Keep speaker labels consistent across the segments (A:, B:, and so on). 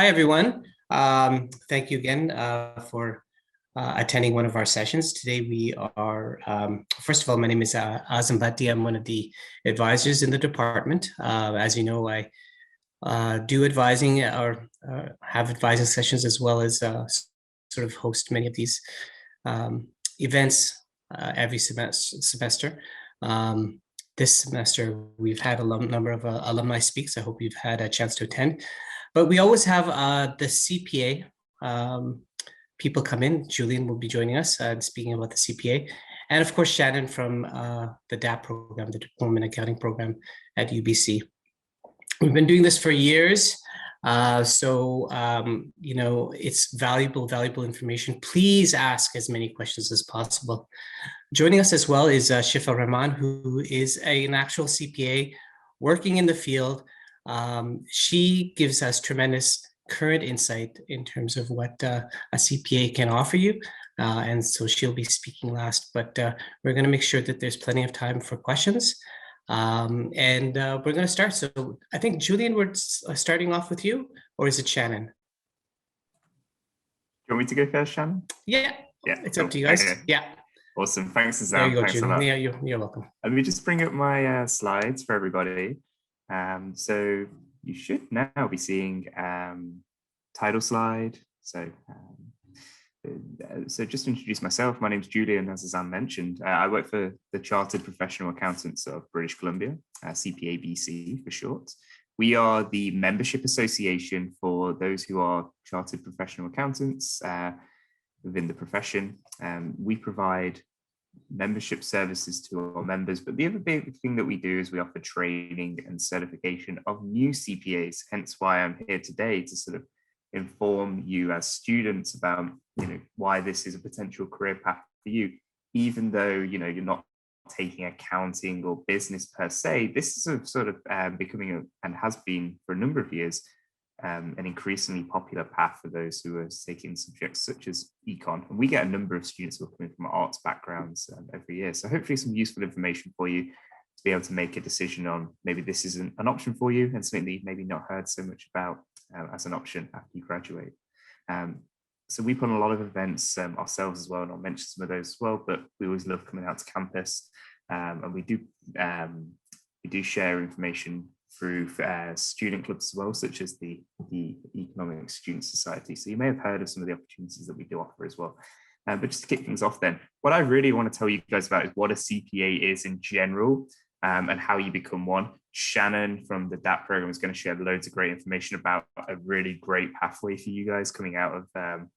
A: Hi, everyone. Thank you again for attending one of our sessions. Today we are, first of all, my name is Azam Bhatti. I'm one of the advisors in the department. As you know, I do advising or have advising sessions as well as sort of host many of these events every semester. This semester, we've had a number of alumni speaks. I hope you've had a chance to attend. But we always have the CPA people come in. Julian will be joining us speaking about the CPA. And of course, Shannon from the DAP program, the Diploma in Accounting program at UBC. We've been doing this for years. You know, it's valuable information. Please ask as many questions as possible. Joining us as well is Shifa Rahman, who is an actual CPA working in the field. She gives us tremendous current insight in terms of what a CPA can offer you. And so she'll be speaking last, but we're going to make sure that there's plenty of time for questions. We're going to start. So I think, Julian, we're starting off with you, or is it Shannon?
B: Do you want me to go first, Shannon?
A: Yeah, it's cool. Up to you guys. Okay. Yeah.
B: Awesome. Thanks, Azam.
A: There you go,
B: Thanks
A: Julian. Yeah, you're welcome.
B: Let me just bring up my slides for everybody. So you should now be seeing title slide. So just to introduce myself, my name's Julian, as Azam mentioned. I work for the Chartered Professional Accountants of British Columbia, Cpa BC for short. We are the membership association for those who are Chartered Professional Accountants within the profession. We provide membership services to our members, but the other big thing that we do is we offer training and certification of new CPAs, hence why I'm here today to sort of inform you as students about, you know, why this is a potential career path for you, even though, you know, you're not taking accounting or business per se. This is a sort of becoming and has been for a number of years an increasingly popular path for those who are taking subjects such as econ. And we get a number of students who are coming from arts backgrounds every year. So hopefully some useful information for you to be able to make a decision on maybe this isn't an option for you and something that you've maybe not heard so much about as an option after you graduate. So we put on a lot of events ourselves as well, and I'll mention some of those as well, but we always love coming out to campus, and we do share information through student clubs as well, such as the Economic Student Society. So you may have heard of some of the opportunities that we do offer as well. But just to kick things off then, what I really want to tell you guys about is what a CPA is in general, and how you become one. Shannon from the DAP program is going to share loads of great information about a really great pathway for you guys coming out of an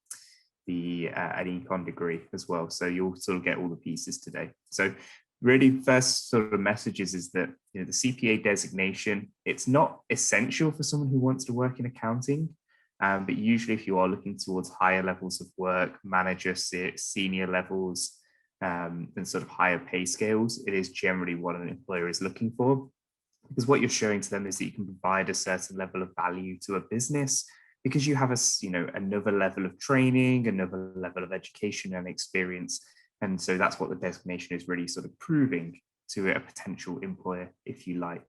B: econ degree as well. So you'll sort of get all the pieces today. So really first sort of messages is that, you know, the CPA designation, it's not essential for someone who wants to work in accounting, but usually if you are looking towards higher levels of work, manager, senior levels, and sort of higher pay scales, it is generally what an employer is looking for, because what you're showing to them is that you can provide a certain level of value to a business because you have another level of training, another level of education and experience. And so that's what the designation is really sort of proving to a potential employer, if you like.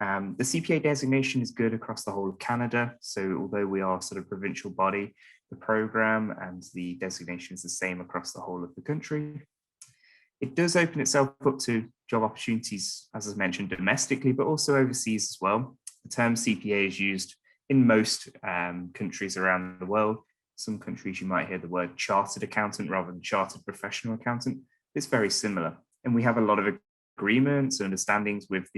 B: The CPA designation is good across the whole of Canada. So although we are sort of provincial body, the program and the designation is the same across the whole of the country. It does open itself up to job opportunities, as I mentioned, domestically, but also overseas as well. The term CPA is used in most countries around the world. Some countries you might hear the word chartered accountant rather than chartered professional accountant. It's very similar. And we have a lot of agreements and understandings with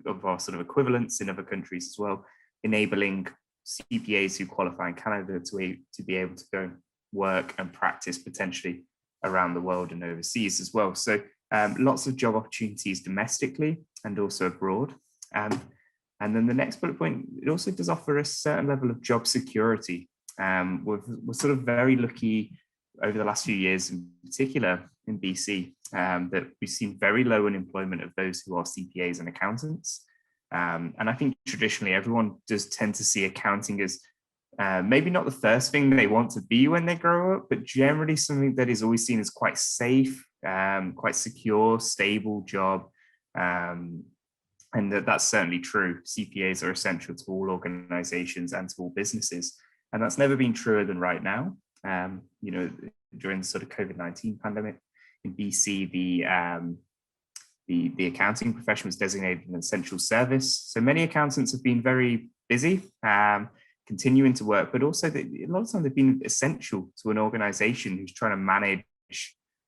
B: of our sort of equivalents in other countries as well, enabling CPAs who qualify in Canada to be able to go work and practice potentially around the world and overseas as well. So lots of job opportunities domestically and also abroad. And then the next bullet point, it also does offer a certain level of job security. We're sort of very lucky over the last few years, in particular in BC, that we've seen very low unemployment of those who are CPAs and accountants. And I think traditionally everyone does tend to see accounting as maybe not the first thing they want to be when they grow up, but generally something that is always seen as quite safe, quite secure, stable job. And that's certainly true. CPAs are essential to all organizations and to all businesses. And that's never been truer than right now. You know, during the sort of COVID-19 pandemic in BC, the accounting profession was designated an essential service. So many accountants have been very busy, continuing to work, but also a lot of times they've been essential to an organization who's trying to manage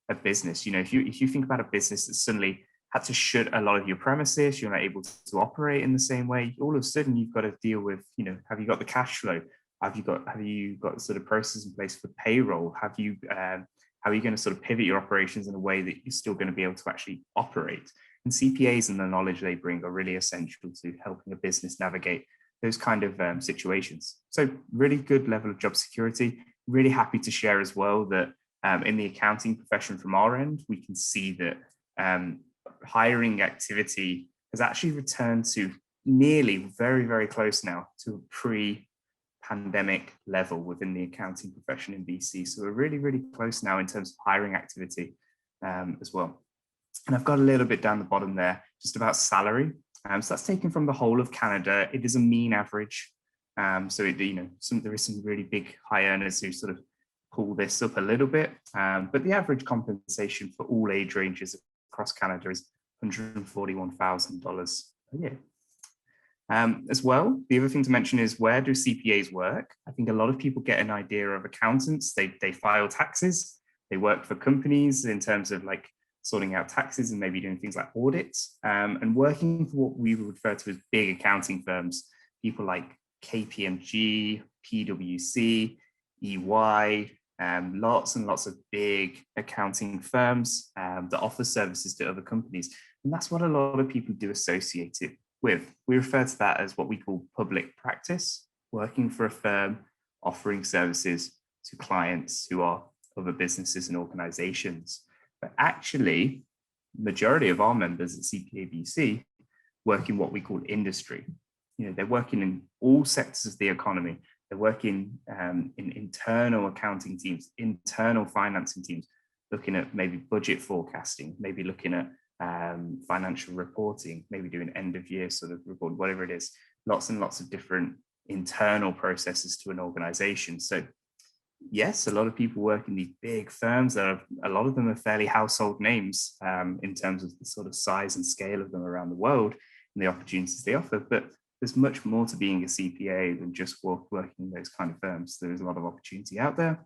B: a business. You know, if you think about a business that suddenly had to shut a lot of your premises, you're not able to operate in the same way, all of a sudden you've got to deal with, you know, have you got the cash flow? Have you got sort of process in place for payroll? How are you going to sort of pivot your operations in a way that you're still going to be able to actually operate? And CPAs and the knowledge they bring are really essential to helping a business navigate those kind of situations. So really good level of job security. Really happy to share as well that in the accounting profession from our end, we can see that hiring activity has actually returned to nearly very, very close now to a pre-pandemic level within the accounting profession in BC. So we're really, really close now in terms of hiring activity as well. And I've got a little bit down the bottom there just about salary. So that's taken from the whole of Canada. It is a mean average. So there is some really big high earners who sort of pull this up a little bit. But the average compensation for all age ranges across Canada is $141,000 a year. As well, the other thing to mention is, where do CPAs work? I think a lot of people get an idea of accountants. They file taxes. They work for companies in terms of like sorting out taxes and maybe doing things like audits, and working for what we would refer to as big accounting firms, people like KPMG, PwC, EY, lots and lots of big accounting firms that offer services to other companies. And that's what a lot of people do associate it with. We refer to that as what we call public practice, working for a firm, offering services to clients who are other businesses and organizations. But actually, majority of our members at CPA BC work in what we call industry. You know, they're working in all sectors of the economy. They're working in internal accounting teams, internal financing teams, looking at maybe budget forecasting, maybe looking at financial reporting, maybe doing end of year sort of report, whatever it is. Lots and lots of different internal processes to an organization. So yes, a lot of people work in these big firms. A lot of them are fairly household names in terms of the sort of size and scale of them around the world and the opportunities they offer. But there's much more to being a CPA than just working in those kind of firms. There's a lot of opportunity out there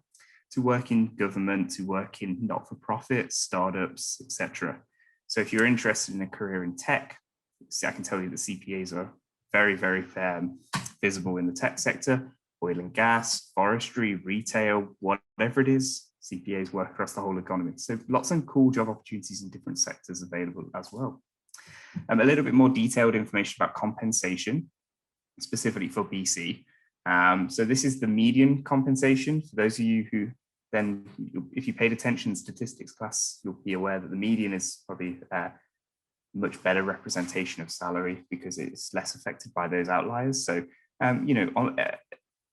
B: to work in government, to work in not-for-profit, startups, etc. So if you're interested in a career in tech, I can tell you that CPAs are very, very visible in the tech sector. Oil and gas, forestry, retail, whatever it is, CPAs work across the whole economy. So lots of cool job opportunities in different sectors available as well. A little bit more detailed information about compensation, specifically for BC. So this is the median compensation. For those of you who then, if you paid attention in statistics class, you'll be aware that the median is probably a much better representation of salary because it's less affected by those outliers. So,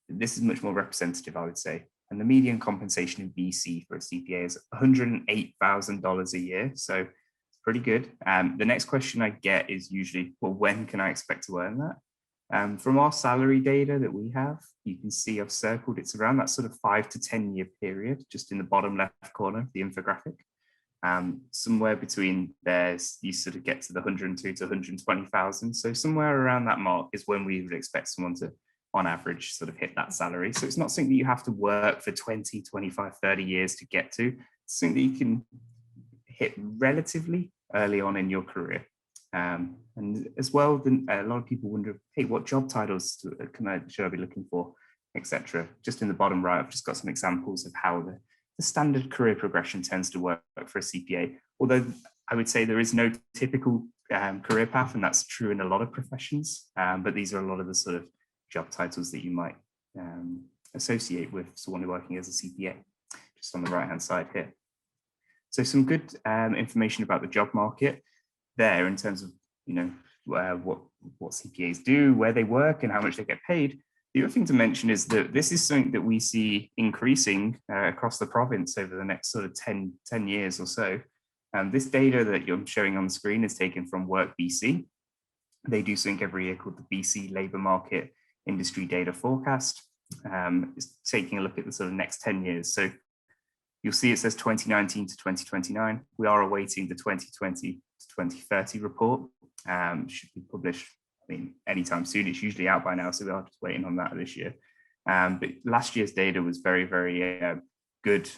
B: this is much more representative, I would say. And the median compensation in BC for a CPA is $108,000 a year. So it's pretty good. The next question I get is usually, well, when can I expect to earn that? From our salary data that we have, you can see I've circled, it's around that sort of 5 to 10 year period, just in the bottom left corner of the infographic. Somewhere between there, you sort of get to the 102 to 120,000. So somewhere around that mark is when we would expect someone to, on average, sort of hit that salary. So it's not something that you have to work for 20, 25, 30 years to get to. It's something that you can hit relatively early on in your career. And as well, then a lot of people wonder, hey, what job titles should I be looking for, etc. Just in the bottom right, I've just got some examples of how the standard career progression tends to work for a CPA. Although I would say there is no typical career path, and that's true in a lot of professions. But these are a lot of the sort of job titles that you might associate with someone working as a CPA, just on the right-hand side here. So some good information about the job market there in terms of, what CPAs do, where they work and how much they get paid. The other thing to mention is that this is something that we see increasing across the province over the next sort of 10 years or so. This data that you're showing on the screen is taken from Work BC. They do something every year called the BC Labour Market Industry Data Forecast. It's taking a look at the sort of next 10 years. So you'll see it says 2019 to 2029. We are awaiting the 2020 to 2030 report. Should be published, I mean, anytime soon. It's usually out by now, so we are just waiting on that this year. But last year's data was very, very good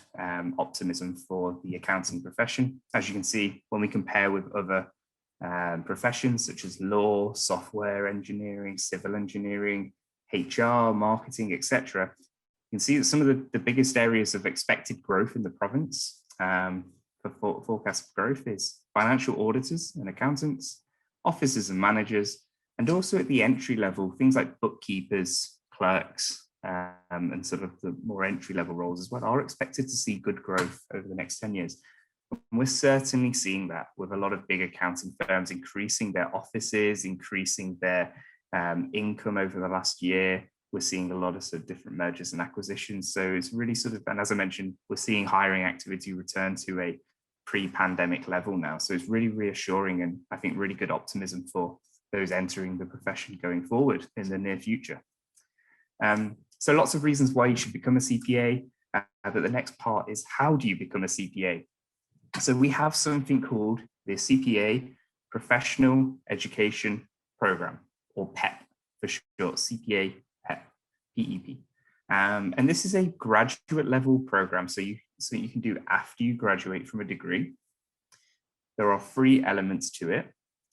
B: optimism for the accounting profession. As you can see, when we compare with other professions such as law, software engineering, civil engineering, HR, marketing, etc., you can see that some of the biggest areas of expected growth in the province for forecast growth is financial auditors and accountants, officers and managers, and also at the entry level, things like bookkeepers, clerks, and sort of the more entry level roles as well are expected to see good growth over the next 10 years. And we're certainly seeing that with a lot of big accounting firms increasing their offices, increasing their income over the last year. We're seeing a lot of sort of different mergers and acquisitions. So it's really sort of, and as I mentioned, we're seeing hiring activity return to a pre-pandemic level now. So it's really reassuring and I think really good optimism for those entering the profession going forward in the near future. So lots of reasons why you should become a CPA, but the next part is how do you become a CPA? So we have something called the CPA Professional Education Program, or PEP for short, CPA PEP, PEP. And this is a graduate level program, so you can do after you graduate from a degree. There are 3 elements to it.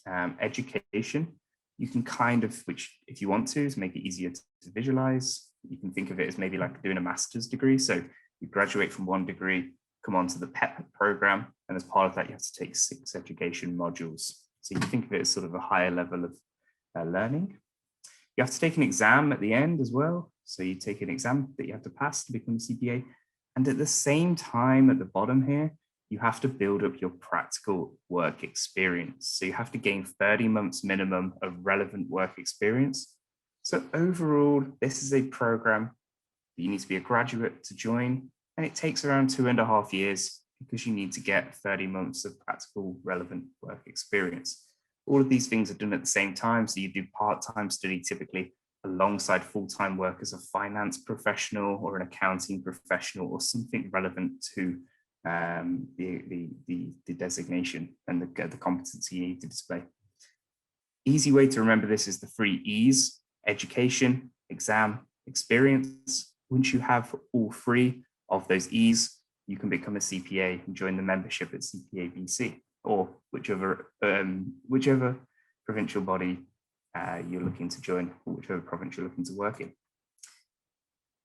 B: Education, you can kind of, which if you want to make it easier to visualize, you can think of it as maybe like doing a master's degree. So you graduate from one degree, come on to the PEP program, and as part of that, you have to take 6 education modules. So you can think of it as sort of a higher level of learning. You have to take an exam at the end as well. So you take an exam that you have to pass to become a CPA. And at the same time, at the bottom here, you have to build up your practical work experience. So you have to gain 30 months minimum of relevant work experience. So overall, this is a program that you need to be a graduate to join, and it takes around 2.5 years because you need to get 30 months of practical relevant work experience. All of these things are done at the same time. So you do part-time study typically alongside full-time work as a finance professional or an accounting professional or something relevant to the designation and the competency you need to display. Easy way to remember this is the 3 E's: education, exam, experience. Once you have all 3 of those E's, you can become a CPA and join the membership at Cpa BC or whichever provincial body you're looking to join, or whichever province you're looking to work in.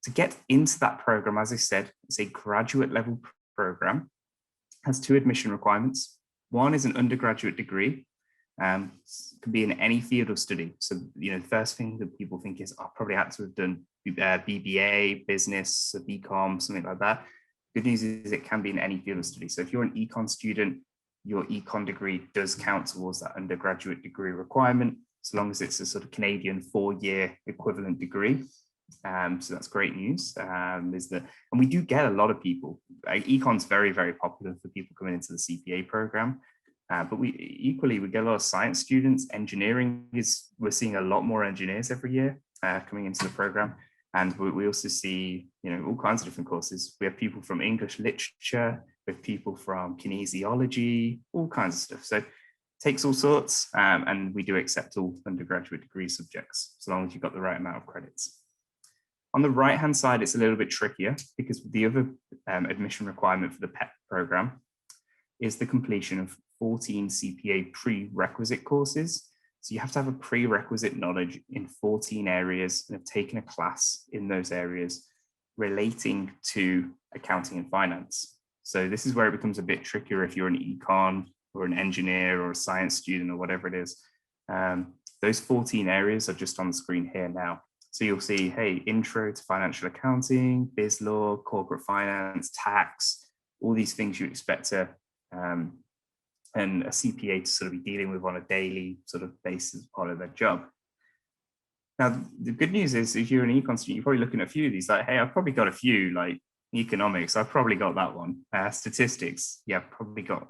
B: To get into that program, as I said, it's a graduate level program, has 2 admission requirements. One is an undergraduate degree, can be in any field of study. So, you know, the first thing that people think is, I probably had to have done BBA, business, BCom, something like that. Good news is it can be in any field of study. So if you're an econ student, your econ degree does count towards that undergraduate degree requirement, so long as it's a sort of Canadian 4-year equivalent degree. So that's great news. And we do get a lot of people. Econ's very, very popular for people coming into the CPA program. But we get a lot of science students. Engineering we're seeing a lot more engineers every year coming into the program. And we also see, you know, all kinds of different courses. We have people from English literature, we have people from kinesiology, all kinds of stuff. So it takes all sorts, and we do accept all undergraduate degree subjects, as long as you've got the right amount of credits. On the right-hand side, it's a little bit trickier because the other admission requirement for the PEP program is the completion of 14 CPA prerequisite courses. So you have to have a prerequisite knowledge in 14 areas and have taken a class in those areas relating to accounting and finance. So this is where it becomes a bit trickier if you're an econ or an engineer or a science student or whatever it is. Those 14 areas are just on the screen here now. So you'll see, hey, intro to financial accounting, biz law, corporate finance, tax, all these things you expect to and a CPA to sort of be dealing with on a daily sort of basis as part of their job. Now, the good news is if you're an econ student, you're probably looking at a few of these, like, hey, I've probably got a few, like economics, I've probably got that one. Statistics, yeah,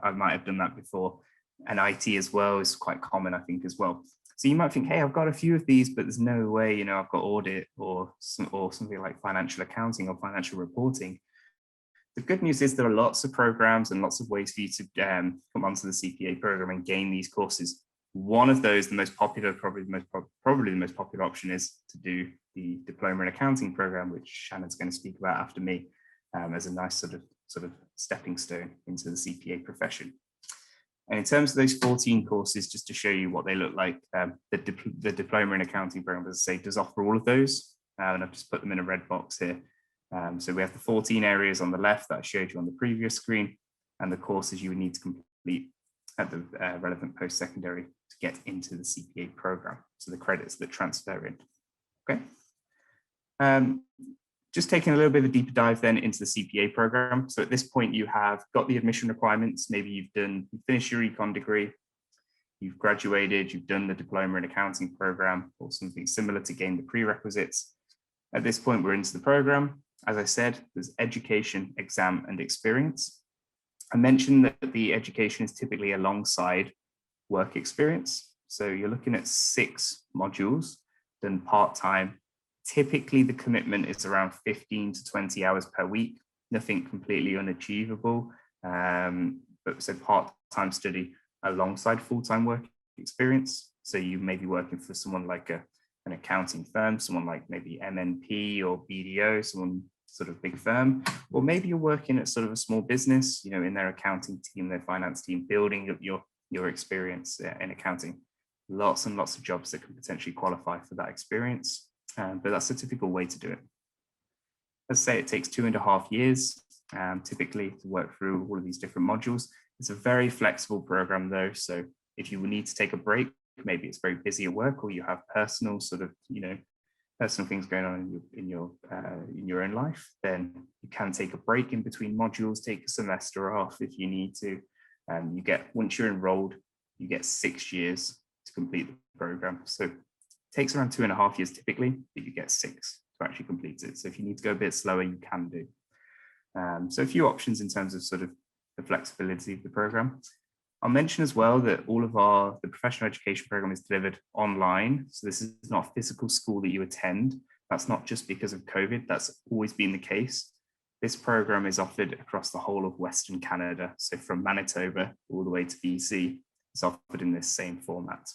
B: I might have done that before. And IT as well is quite common, I think, as well. So you might think, hey, I've got a few of these, but there's no way, you know, I've got audit or something like financial accounting or financial reporting. The good news is there are lots of programs and lots of ways for you to come onto the CPA program and gain these courses. One of those, the most popular, probably the most popular option is to do the Diploma in Accounting program, which Shannon's going to speak about after me, as a nice sort of stepping stone into the CPA profession. And in terms of those 14 courses, just to show you what they look like, the Diploma in Accounting program, as I say, does offer all of those. And I've just put them in a red box here. So we have the 14 areas on the left that I showed you on the previous screen, and the courses you would need to complete at the relevant post-secondary to get into the CPA program. So the credits that transfer in. Okay. Just taking a little bit of a deeper dive then into the CPA program. So at this point, you have got the admission requirements. Maybe you've finished your econ degree, you've graduated, you've done the Diploma in Accounting program or something similar to gain the prerequisites. At this point, we're into the program. As I said, there's education, exam, and experience. I mentioned that the education is typically alongside work experience. So you're looking at 6 modules done part-time. Typically, the commitment is around 15 to 20 hours per week, nothing completely unachievable. But so part-time study alongside full-time work experience. So you may be working for someone like an accounting firm, someone like maybe MNP or BDO, someone sort of big firm, or maybe you're working at sort of a small business, you know, in their accounting team, their finance team, building up your experience in accounting. Lots and lots of jobs that can potentially qualify for that experience. But that's a typical way to do it. Let's say it takes 2.5 years, typically, to work through all of these different modules. It's a very flexible program though. So if you need to take a break, maybe it's very busy at work, or you have personal sort of, you know, personal things going on in your own life, then you can take a break in between modules, take a semester off if you need to. Once you're enrolled, you get 6 years to complete the program. So it takes around 2.5 years typically, but you get 6 to actually complete it. So if you need to go a bit slower, you can do. So a few options in terms of sort of the flexibility of the program. I'll mention as well that all of the professional education program is delivered online. So this is not a physical school that you attend. That's not just because of COVID, that's always been the case. This program is offered across the whole of Western Canada. So from Manitoba all the way to BC, it's offered in this same format.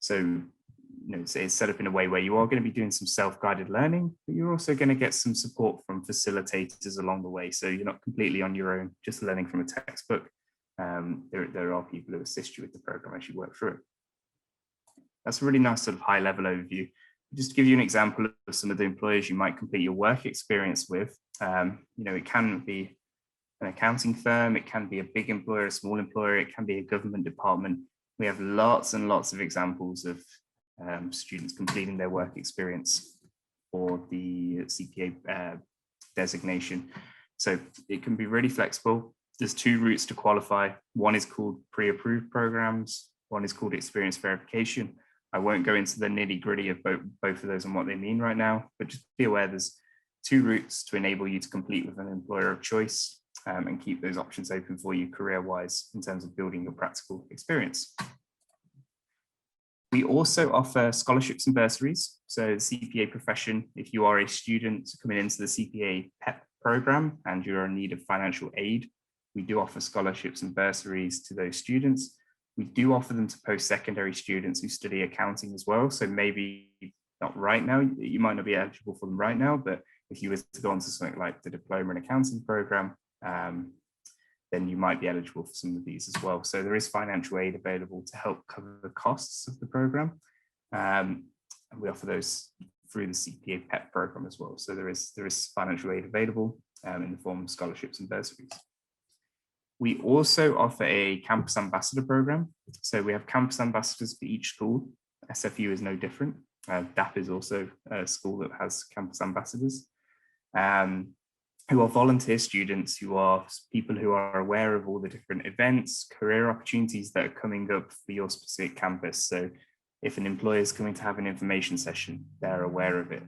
B: So you know, it's set up in a way where you are going to be doing some self-guided learning, but you're also going to get some support from facilitators along the way. So you're not completely on your own, just learning from a textbook. There are people who assist you with the program as you work through it. That's a really nice sort of high level overview. Just to give you an example of some of the employers you might complete your work experience with, you know, it can be an accounting firm, it can be a big employer, a small employer, it can be a government department. We have lots and lots of examples of students completing their work experience for the CPA designation. So it can be really flexible. There's 2 routes to qualify. One is called pre-approved programs. One is called experience verification. I won't go into the nitty-gritty of both of those and what they mean right now, but just be aware there's 2 routes to enable you to complete with an employer of choice and keep those options open for you career-wise in terms of building your practical experience. We also offer scholarships and bursaries. So the CPA profession, if you are a student coming into the CPA PEP program and you're in need of financial aid, we do offer scholarships and bursaries to those students. We do offer them to post-secondary students who study accounting as well. So maybe not right now, you might not be eligible for them right now, but if you were to go on to something like the Diploma in Accounting program, then you might be eligible for some of these as well. So there is financial aid available to help cover the costs of the program. And we offer those through the CPA PEP program as well. So there is financial aid available in the form of scholarships and bursaries. We also offer a campus ambassador program. So we have campus ambassadors for each school. SFU is no different. DAP is also a school that has campus ambassadors, who are volunteer students, who are people who are aware of all the different events, career opportunities that are coming up for your specific campus. So if an employer is coming to have an information session, they're aware of it.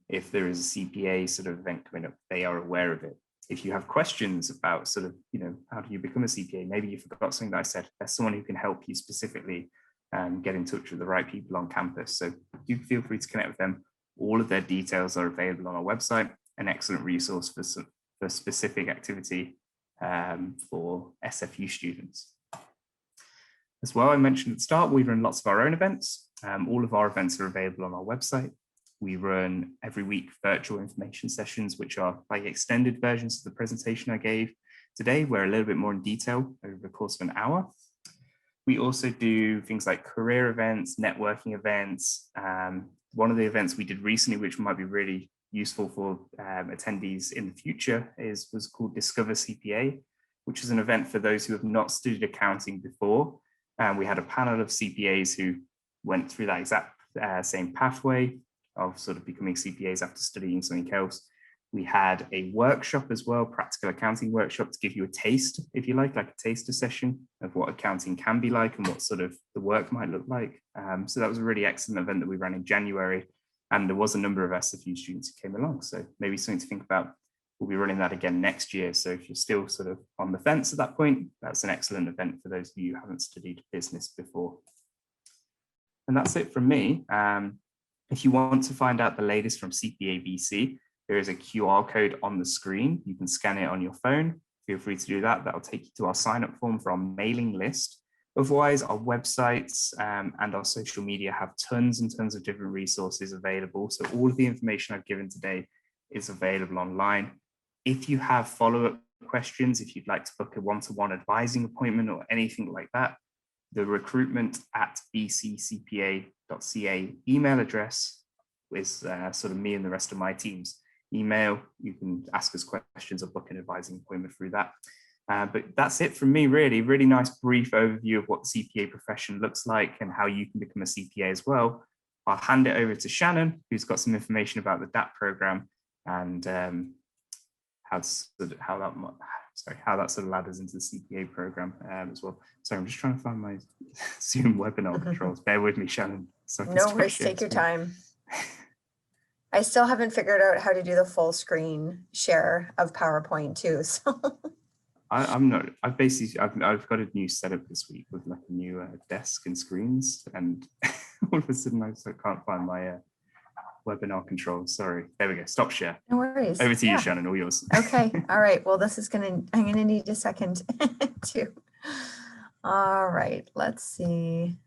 B: If there is a CPA sort of event coming up, they are aware of it. If you have questions about sort of, you know, how do you become a CPA? Maybe you forgot something that I said, there's someone who can help you specifically get in touch with the right people on campus. So do feel free to connect with them. All of their details are available on our website, an excellent resource for specific activity for SFU students. As well, I mentioned at the start, we run lots of our own events. All of our events are available on our website. We run every week virtual information sessions, which are like extended versions of the presentation I gave today. We're a little bit more in detail over the course of an hour. We also do things like career events, networking events. One of the events we did recently, which might be really useful for attendees in the future, was called Discover CPA, which is an event for those who have not studied accounting before. We had a panel of CPAs who went through that exact same pathway of sort of becoming CPAs after studying something else. We had a workshop as well, practical accounting workshop, to give you a taste, if you like a taster session of what accounting can be like and what sort of the work might look like. So that was a really excellent event that we ran in January, and there was a number of SFU students who came along. So maybe something to think about. We'll be running that again next year. So if you're still sort of on the fence at that point, that's an excellent event for those of you who haven't studied business before. And that's it from me. If you want to find out the latest from CPA BC, there is a QR code on the screen. You can scan it on your phone. Feel free to do that. That'll take you to our sign-up form for our mailing list. Otherwise, our websites and our social media have tons and tons of different resources available. So all of the information I've given today is available online. If you have follow-up questions, if you'd like to book a one-to-one advising appointment or anything like that, the recruitment@bccpa.ca email address is sort of me and the rest of my team's email. You can ask us questions or book an advising appointment through that. But that's it from me, really. Really nice brief overview of what the CPA profession looks like and how you can become a CPA as well. I'll hand it over to Shannon, who's got some information about the DAP program and how that sort of ladders into the CPA program as well. Sorry, I'm just trying to find my Zoom webinar controls. Bear with me, Shannon. So
C: no worries, take your time. I still haven't figured out how to do the full screen share of PowerPoint too. So
B: I've got a new setup this week with like a new desk and screens, and all of a sudden I can't find my webinar controls. Sorry. There we go. Stop share.
C: No worries.
B: Over to you, Shannon. All yours.
C: Okay. All right. Well, I'm gonna need a second too. All right. Let's see.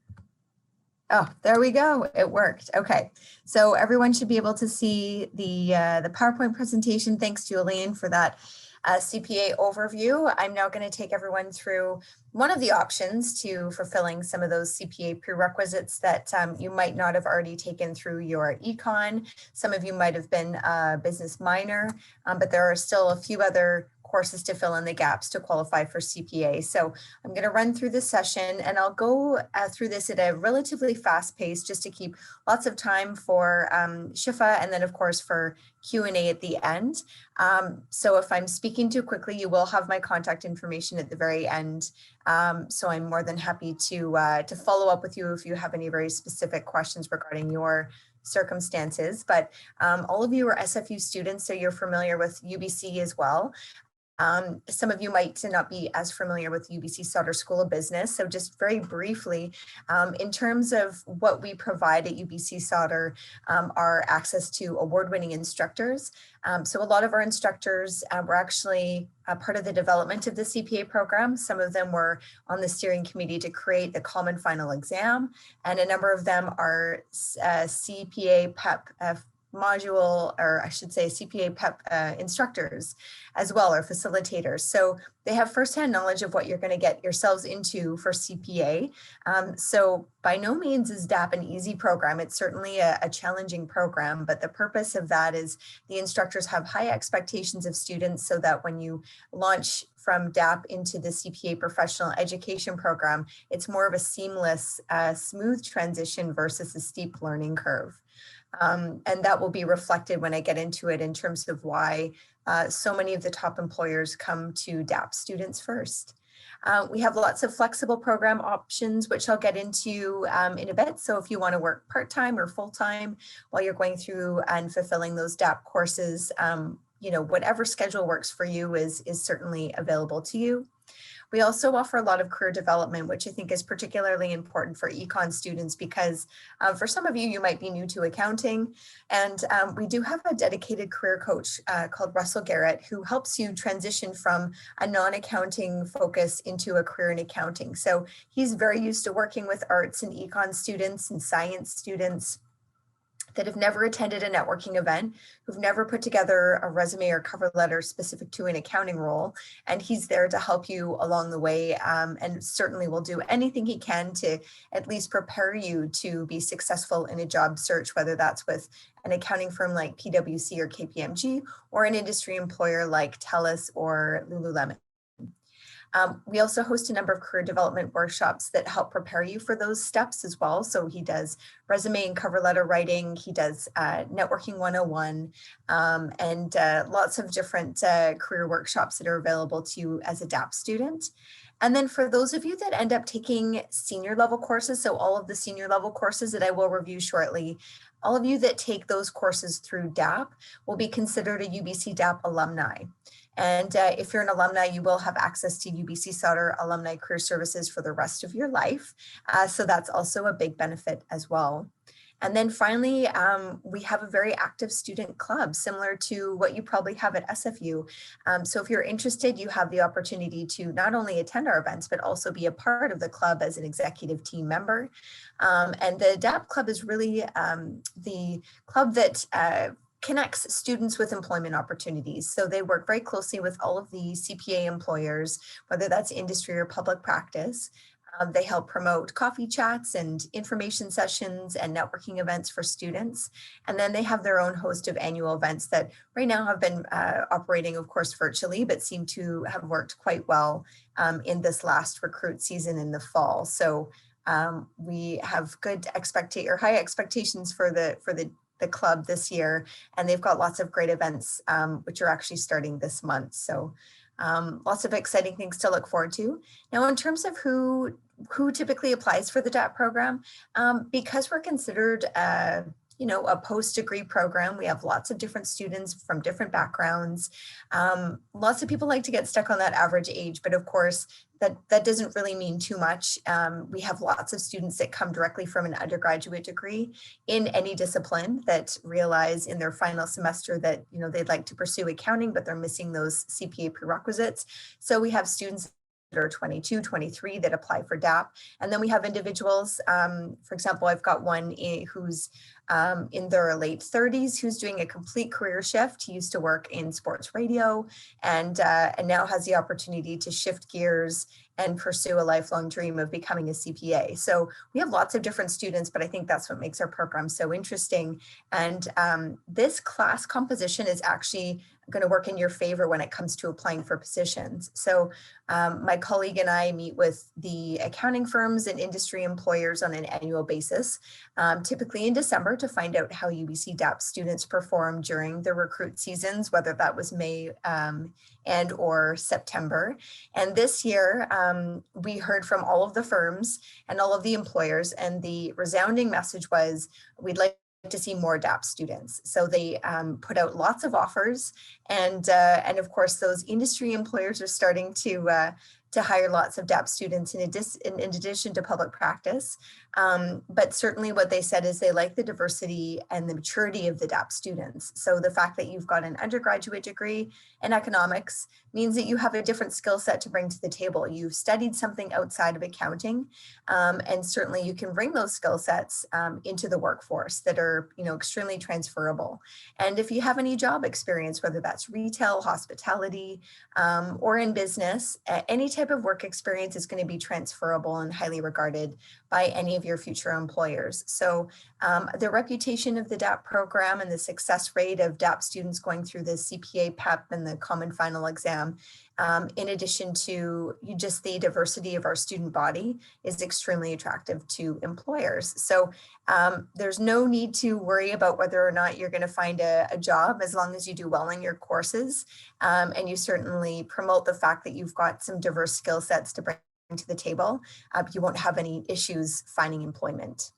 C: Oh, there we go. It worked. Okay. So everyone should be able to see the PowerPoint presentation. Thanks to Elaine for that CPA overview. I'm now going to take everyone through one of the options to fulfilling some of those CPA prerequisites that you might not have already taken through your econ. Some of you might have been a business minor, but there are still a few other courses to fill in the gaps to qualify for CPA. So I'm going to run through this session and I'll go through this at a relatively fast pace just to keep lots of time for Shifa and then of course for Q&A at the end. So if I'm speaking too quickly, you will have my contact information at the very end. So I'm more than happy to follow up with you if you have any very specific questions regarding your circumstances. But all of you are SFU students, so you're familiar with UBC as well. Some of you might not be as familiar with UBC Sauder School of Business. So just very briefly, in terms of what we provide at UBC Sauder are access to award-winning instructors. So a lot of our instructors were actually part of the development of the CPA program. Some of them were on the steering committee to create the common final exam, and a number of them are CPA PEP module, or I should say CPA PEP instructors as well, or facilitators. So they have firsthand knowledge of what you're going to get yourselves into for CPA. So by no means is DAP an easy program. It's certainly a challenging program, but the purpose of that is the instructors have high expectations of students so that when you launch from DAP into the CPA professional education program, it's more of a seamless, smooth transition versus a steep learning curve. And that will be reflected when I get into it in terms of why so many of the top employers come to DAP students first. We have lots of flexible program options, which I'll get into in a bit. So if you want to work part-time or full-time while you're going through and fulfilling those DAP courses, you know, whatever schedule works for you is certainly available to you. We also offer a lot of career development, which I think is particularly important for econ students because for some of you, you might be new to accounting. And we do have a dedicated career coach called Russell Garrett, who helps you transition from a non-accounting focus into a career in accounting. So he's very used to working with arts and econ students and science students that have never attended a networking event, who've never put together a resume or cover letter specific to an accounting role. And he's there to help you along the way, and certainly will do anything he can to at least prepare you to be successful in a job search, whether that's with an accounting firm like PwC or KPMG, or an industry employer like TELUS or Lululemon. We also host a number of career development workshops that help prepare you for those steps as well. So he does resume and cover letter writing, he does networking 101, and lots of different career workshops that are available to you as a DAP student. And then for those of you that end up taking senior level courses, so all of the senior level courses that I will review shortly, all of you that take those courses through DAP will be considered a UBC DAP alumni. And if you're an alumni, you will have access to UBC Sauder Alumni Career Services for the rest of your life. So that's also a big benefit as well. And then finally, we have a very active student club, similar to what you probably have at SFU. So if you're interested, you have the opportunity to not only attend our events, but also be a part of the club as an executive team member. And the DAP Club is really the club that connects students with employment opportunities. So they work very closely with all of the CPA employers, whether that's industry or public practice. They help promote coffee chats and information sessions and networking events for students. And then they have their own host of annual events that right now have been operating, of course, virtually, but seem to have worked quite well in this last recruit season in the fall. So we have high expectations for the club this year, and they've got lots of great events which are actually starting this month. So lots of exciting things to look forward to. Now, in terms of who typically applies for the DAP program, because we're considered a post-degree program, we have lots of different students from different backgrounds. Lots of people like to get stuck on that average age, but of course, that doesn't really mean too much. We have lots of students that come directly from an undergraduate degree in any discipline that realize in their final semester that they'd like to pursue accounting, but they're missing those CPA prerequisites. So we have students that are 22, 23 that apply for DAP. And then we have individuals, for example, I've got one who's in their late 30s who's doing a complete career shift. He used to work in sports radio and now has the opportunity to shift gears and pursue a lifelong dream of becoming a CPA. So we have lots of different students, but I think that's what makes our program so interesting. And this class composition is actually going to work in your favor when it comes to applying for positions. So my colleague and I meet with the accounting firms and industry employers on an annual basis, typically in December, to find out how UBC DAP students perform during the recruit seasons, whether that was May and or September. And this year, we heard from all of the firms and all of the employers, and the resounding message was, we'd like to see more DAP students. So they put out lots of offers, and of course those industry employers are starting to hire lots of DAP students in addition to public practice. But certainly what they said is they like the diversity and the maturity of the DAP students. So the fact that you've got an undergraduate degree in economics means that you have a different skill set to bring to the table. You've studied something outside of accounting, and certainly you can bring those skill sets into the workforce that are extremely transferable. And if you have any job experience, whether that's retail, hospitality, or in business, any type of work experience is going to be transferable and highly regarded by any of your future employers. So the reputation of the DAP program and the success rate of DAP students going through the CPA PEP and the common final exam, in addition to just the diversity of our student body, is extremely attractive to employers. So there's no need to worry about whether or not you're going to find a job, as long as you do well in your courses, and you certainly promote the fact that you've got some diverse skill sets to bring to the table. You won't have any issues finding employment.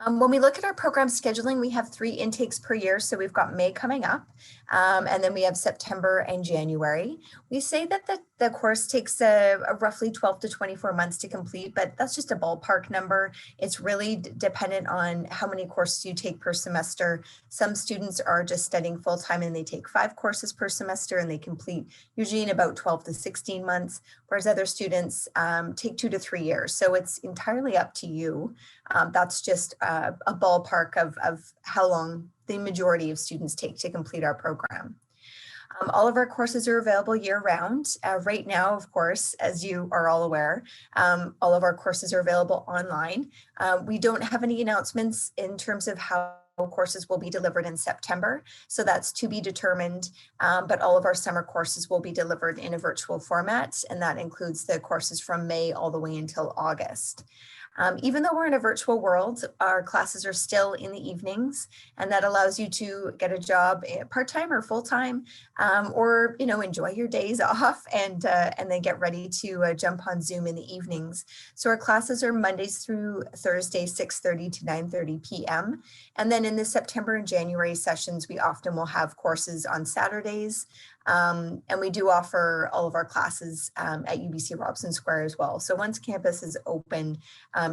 C: When we look at our program scheduling, we have 3 intakes per year. So we've got May coming up, and then we have September and January. We say that The course takes a roughly 12 to 24 months to complete, but that's just a ballpark number. It's really dependent on how many courses you take per semester. Some students are just studying full-time and they take 5 courses per semester and they complete usually in about 12 to 16 months, whereas other students take 2 to 3 years. So it's entirely up to you. That's just a ballpark of how long the majority of students take to complete our program. All of our courses are available year-round. Right now, of course, as you are all aware, all of our courses are available online. We don't have any announcements in terms of how courses will be delivered in September, so that's to be determined, but all of our summer courses will be delivered in a virtual format, and that includes the courses from May all the way until August. Even though we're in a virtual world, our classes are still in the evenings, and that allows you to get a job part-time or full-time, or enjoy your days off and then get ready to jump on Zoom in the evenings. So our classes are Mondays through Thursdays, 6:30 to 9:30 p.m. And then in the September and January sessions, we often will have courses on Saturdays. And we do offer all of our classes at UBC Robson Square as well. So once campus is open,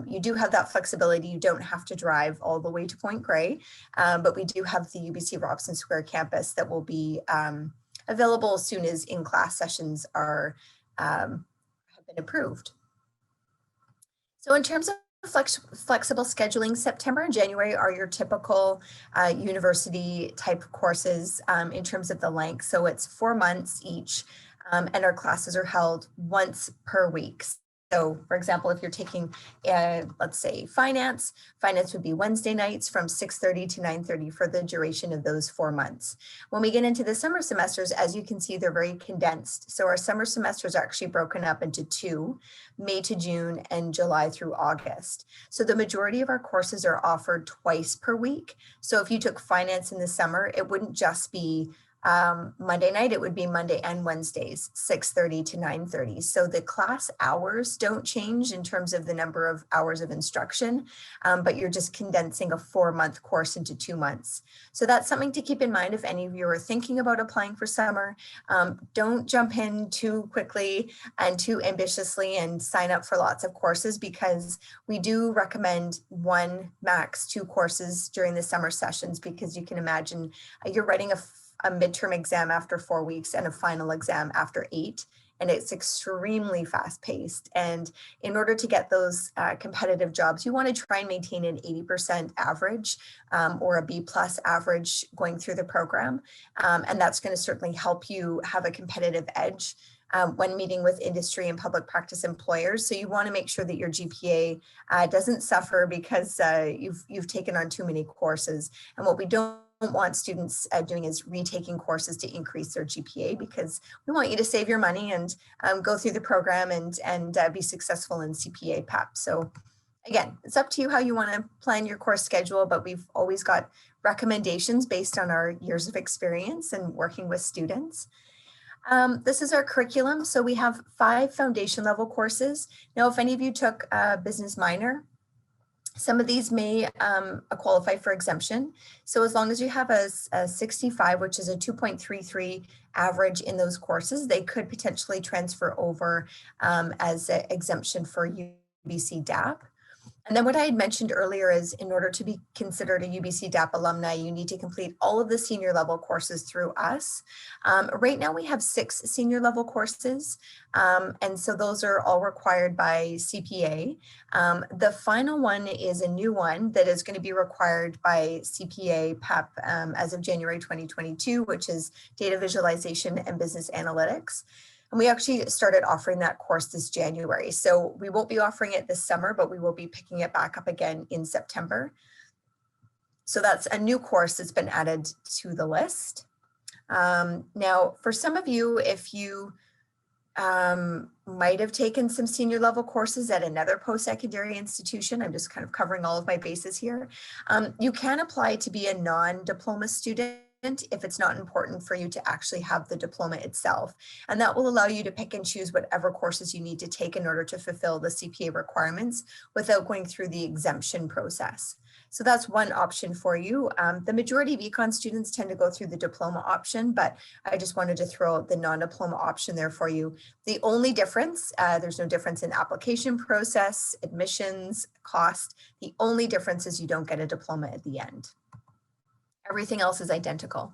C: you do have that flexibility. You don't have to drive all the way to Point Grey, but we do have the UBC Robson Square campus that will be available as soon as in-class sessions are have been approved. So in terms of flexible scheduling, September and January are your typical university type courses in terms of the length. So it's 4 months each, and our classes are held once per week. So for example, if you're taking, let's say finance would be Wednesday nights from 6:30 to 9:30 for the duration of those 4 months. When we get into the summer semesters, as you can see, they're very condensed. So our summer semesters are actually broken up into 2, May to June and July through August. So the majority of our courses are offered twice per week. So if you took finance in the summer, it wouldn't just be Monday night, it would be Monday and Wednesdays, 6:30 to 9:30. So the class hours don't change in terms of the number of hours of instruction, but you're just condensing a 4-month course into 2 months. So that's something to keep in mind if any of you are thinking about applying for summer. Don't jump in too quickly and too ambitiously and sign up for lots of courses, because we do recommend 1, max 2 courses during the summer sessions, because you can imagine you're writing a midterm exam after 4 weeks and a final exam after 8. And it's extremely fast paced. And in order to get those competitive jobs, you want to try and maintain an 80% average or a B+ average going through the program. And that's going to certainly help you have a competitive edge when meeting with industry and public practice employers. So you want to make sure that your GPA doesn't suffer because you've taken on too many courses. And what we don't want students doing is retaking courses to increase their GPA, because we want you to save your money and go through the program and be successful in CPA PEP. So again, it's up to you how you want to plan your course schedule, but we've always got recommendations based on our years of experience and working with students. This is our curriculum. So we have 5 foundation level courses. Now, if any of you took a business minor, some of these may qualify for exemption. So as long as you have a 65, which is a 2.33 average in those courses, they could potentially transfer over as an exemption for UBC DAP. And then what I had mentioned earlier is, in order to be considered a UBC DAP alumni, you need to complete all of the senior level courses through us. Right now we have 6 senior level courses. And so those are all required by CPA. The final one is a new one that is going to be required by CPA PEP as of January 2022, which is data visualization and business analytics. And we actually started offering that course this January. So we won't be offering it this summer, but we will be picking it back up again in September. So that's a new course that's been added to the list. Now, for some of you, if you might have taken some senior level courses at another post-secondary institution, I'm just kind of covering all of my bases here, you can apply to be a non-diploma student if it's not important for you to actually have the diploma itself. And that will allow you to pick and choose whatever courses you need to take in order to fulfill the CPA requirements without going through the exemption process. So that's one option for you. The majority of econ students tend to go through the diploma option, but I just wanted to throw out the non-diploma option there for you. The only difference, there's no difference in application process, admissions, cost. The only difference is you don't get a diploma at the end. Everything else is identical.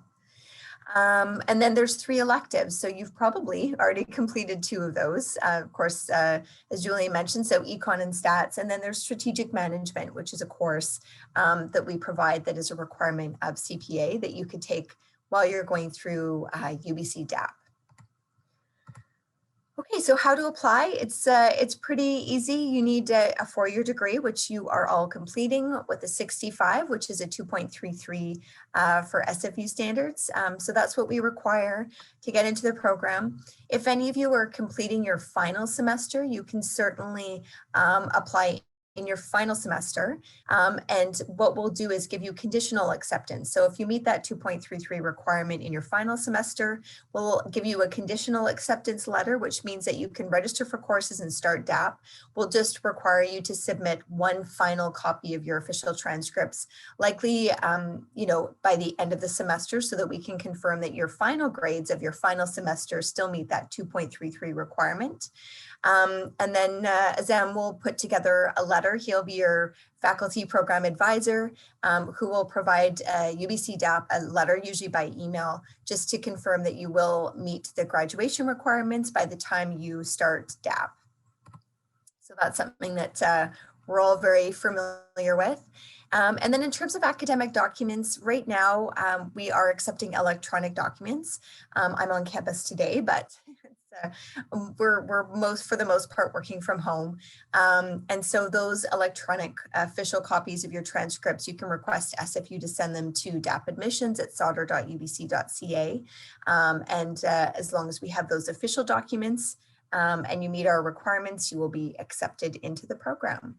C: And then there's 3 electives. So you've probably already completed 2 of those. Of course, as Julian mentioned, so econ and stats. And then there's strategic management, which is a course that we provide that is a requirement of CPA that you could take while you're going through UBC DAP. Okay, so how to apply? It's pretty easy. You need a 4-year degree, which you are all completing with a 65, which is a 2.33 for SFU standards. So that's what we require to get into the program. If any of you are completing your final semester, you can certainly apply in your final semester. And what we'll do is give you conditional acceptance. So if you meet that 2.33 requirement in your final semester, we'll give you a conditional acceptance letter, which means that you can register for courses and start DAP. We'll just require you to submit 1 final copy of your official transcripts, likely, you know, by the end of the semester, so that we can confirm that your final grades of your final semester still meet that 2.33 requirement. And then Azam will put together a letter. He'll be your faculty program advisor who will provide UBC DAP a letter, usually by email, just to confirm that you will meet the graduation requirements by the time you start DAP. So that's something that we're all very familiar with. And then in terms of academic documents, right now we are accepting electronic documents. I'm on campus today, but we're for the most part working from home. And so those electronic official copies of your transcripts, you can request SFU to send them to dappadmissions@sauder.ubc.ca. And as long as we have those official documents and you meet our requirements, you will be accepted into the program.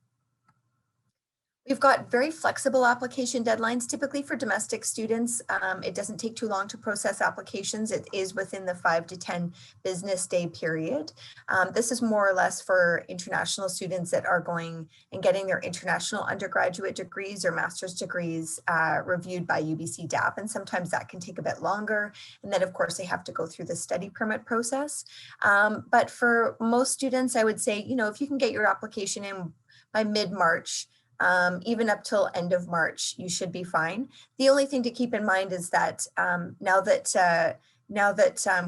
C: We've got very flexible application deadlines. Typically for domestic students, it doesn't take too long to process applications. It is within the 5 to 10 business day period. This is more or less for international students that are going and getting their international undergraduate degrees or master's degrees reviewed by UBC DAP. And sometimes that can take a bit longer. And then of course they have to go through the study permit process. But for most students, I would say, you know, if you can get your application in by mid-March, even up till end of March, you should be fine. The only thing to keep in mind is that now that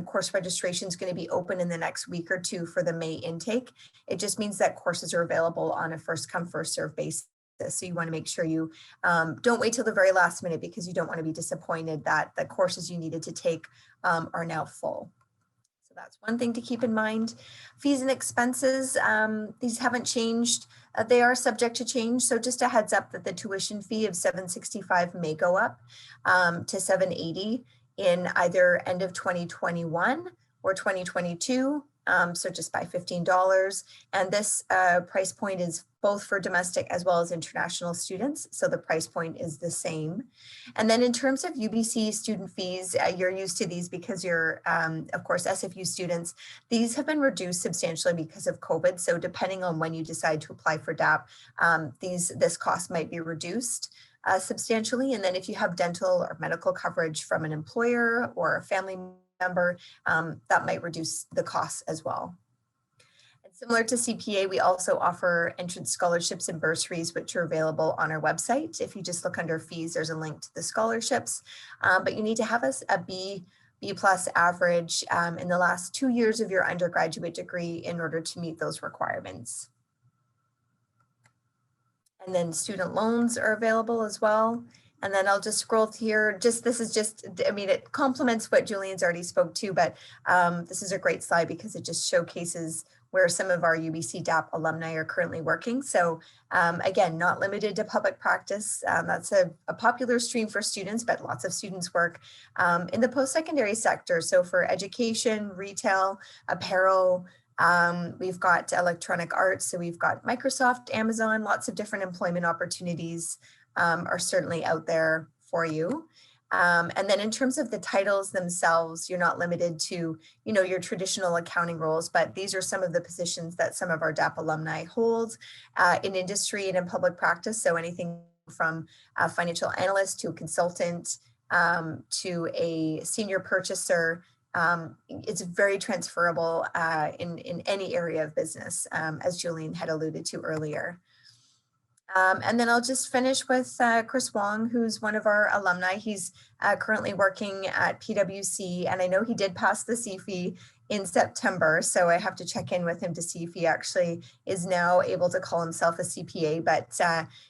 C: course registration is going to be open in the next week or 2 for the May intake, it just means that courses are available on a first come, first serve basis. So you want to make sure you don't wait till the very last minute, because you don't want to be disappointed that the courses you needed to take are now full. So that's one thing to keep in mind. Fees and expenses, these haven't changed. They are subject to change. So just a heads up that the tuition fee of $765 may go up to $780 in either end of 2021 or 2022. So just by $15. And this price point is both for domestic as well as international students. So the price point is the same. And then in terms of UBC student fees, you're used to these because you're, of course, SFU students. These have been reduced substantially because of COVID. So depending on when you decide to apply for DAP, this cost might be reduced substantially. And then if you have dental or medical coverage from an employer or a family member, that might reduce the costs as well. And similar to CPA, we also offer entrance scholarships and bursaries, which are available on our website. If you just look under fees, there's a link to the scholarships, but you need to have a B plus average in the last 2 years of your undergraduate degree in order to meet those requirements. And then student loans are available as well. And then I'll just scroll here. This is just, I mean, it complements what Julian's already spoke to, but this is a great slide because it just showcases where some of our UBC DAP alumni are currently working. So again, not limited to public practice. That's a popular stream for students, but lots of students work in the post-secondary sector. So for education, retail, apparel, we've got electronic arts. So we've got Microsoft, Amazon, lots of different employment opportunities are certainly out there for you. And then in terms of the titles themselves, you're not limited to, you know, your traditional accounting roles, but these are some of the positions that some of our DAP alumni hold in industry and in public practice. So anything from a financial analyst to a consultant to a senior purchaser. It's very transferable in any area of business, as Julian had alluded to earlier. And then I'll just finish with Chris Wong, who's one of our alumni. He's currently working at PwC, and I know he did pass the CFE in September, so I have to check in with him to see if he actually is now able to call himself a CPA, but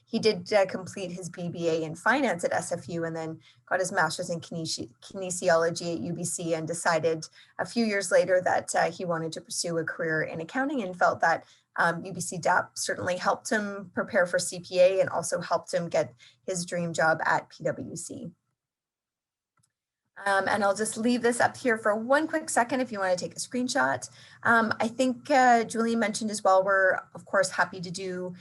C: he did complete his BBA in finance at SFU and then got his master's in kinesiology at UBC and decided a few years later that he wanted to pursue a career in accounting and felt that UBC DAP certainly helped him prepare for CPA and also helped him get his dream job at PwC. And I'll just leave this up here for one quick second if you want to take a screenshot. I think Julie mentioned as well, we're of course happy to do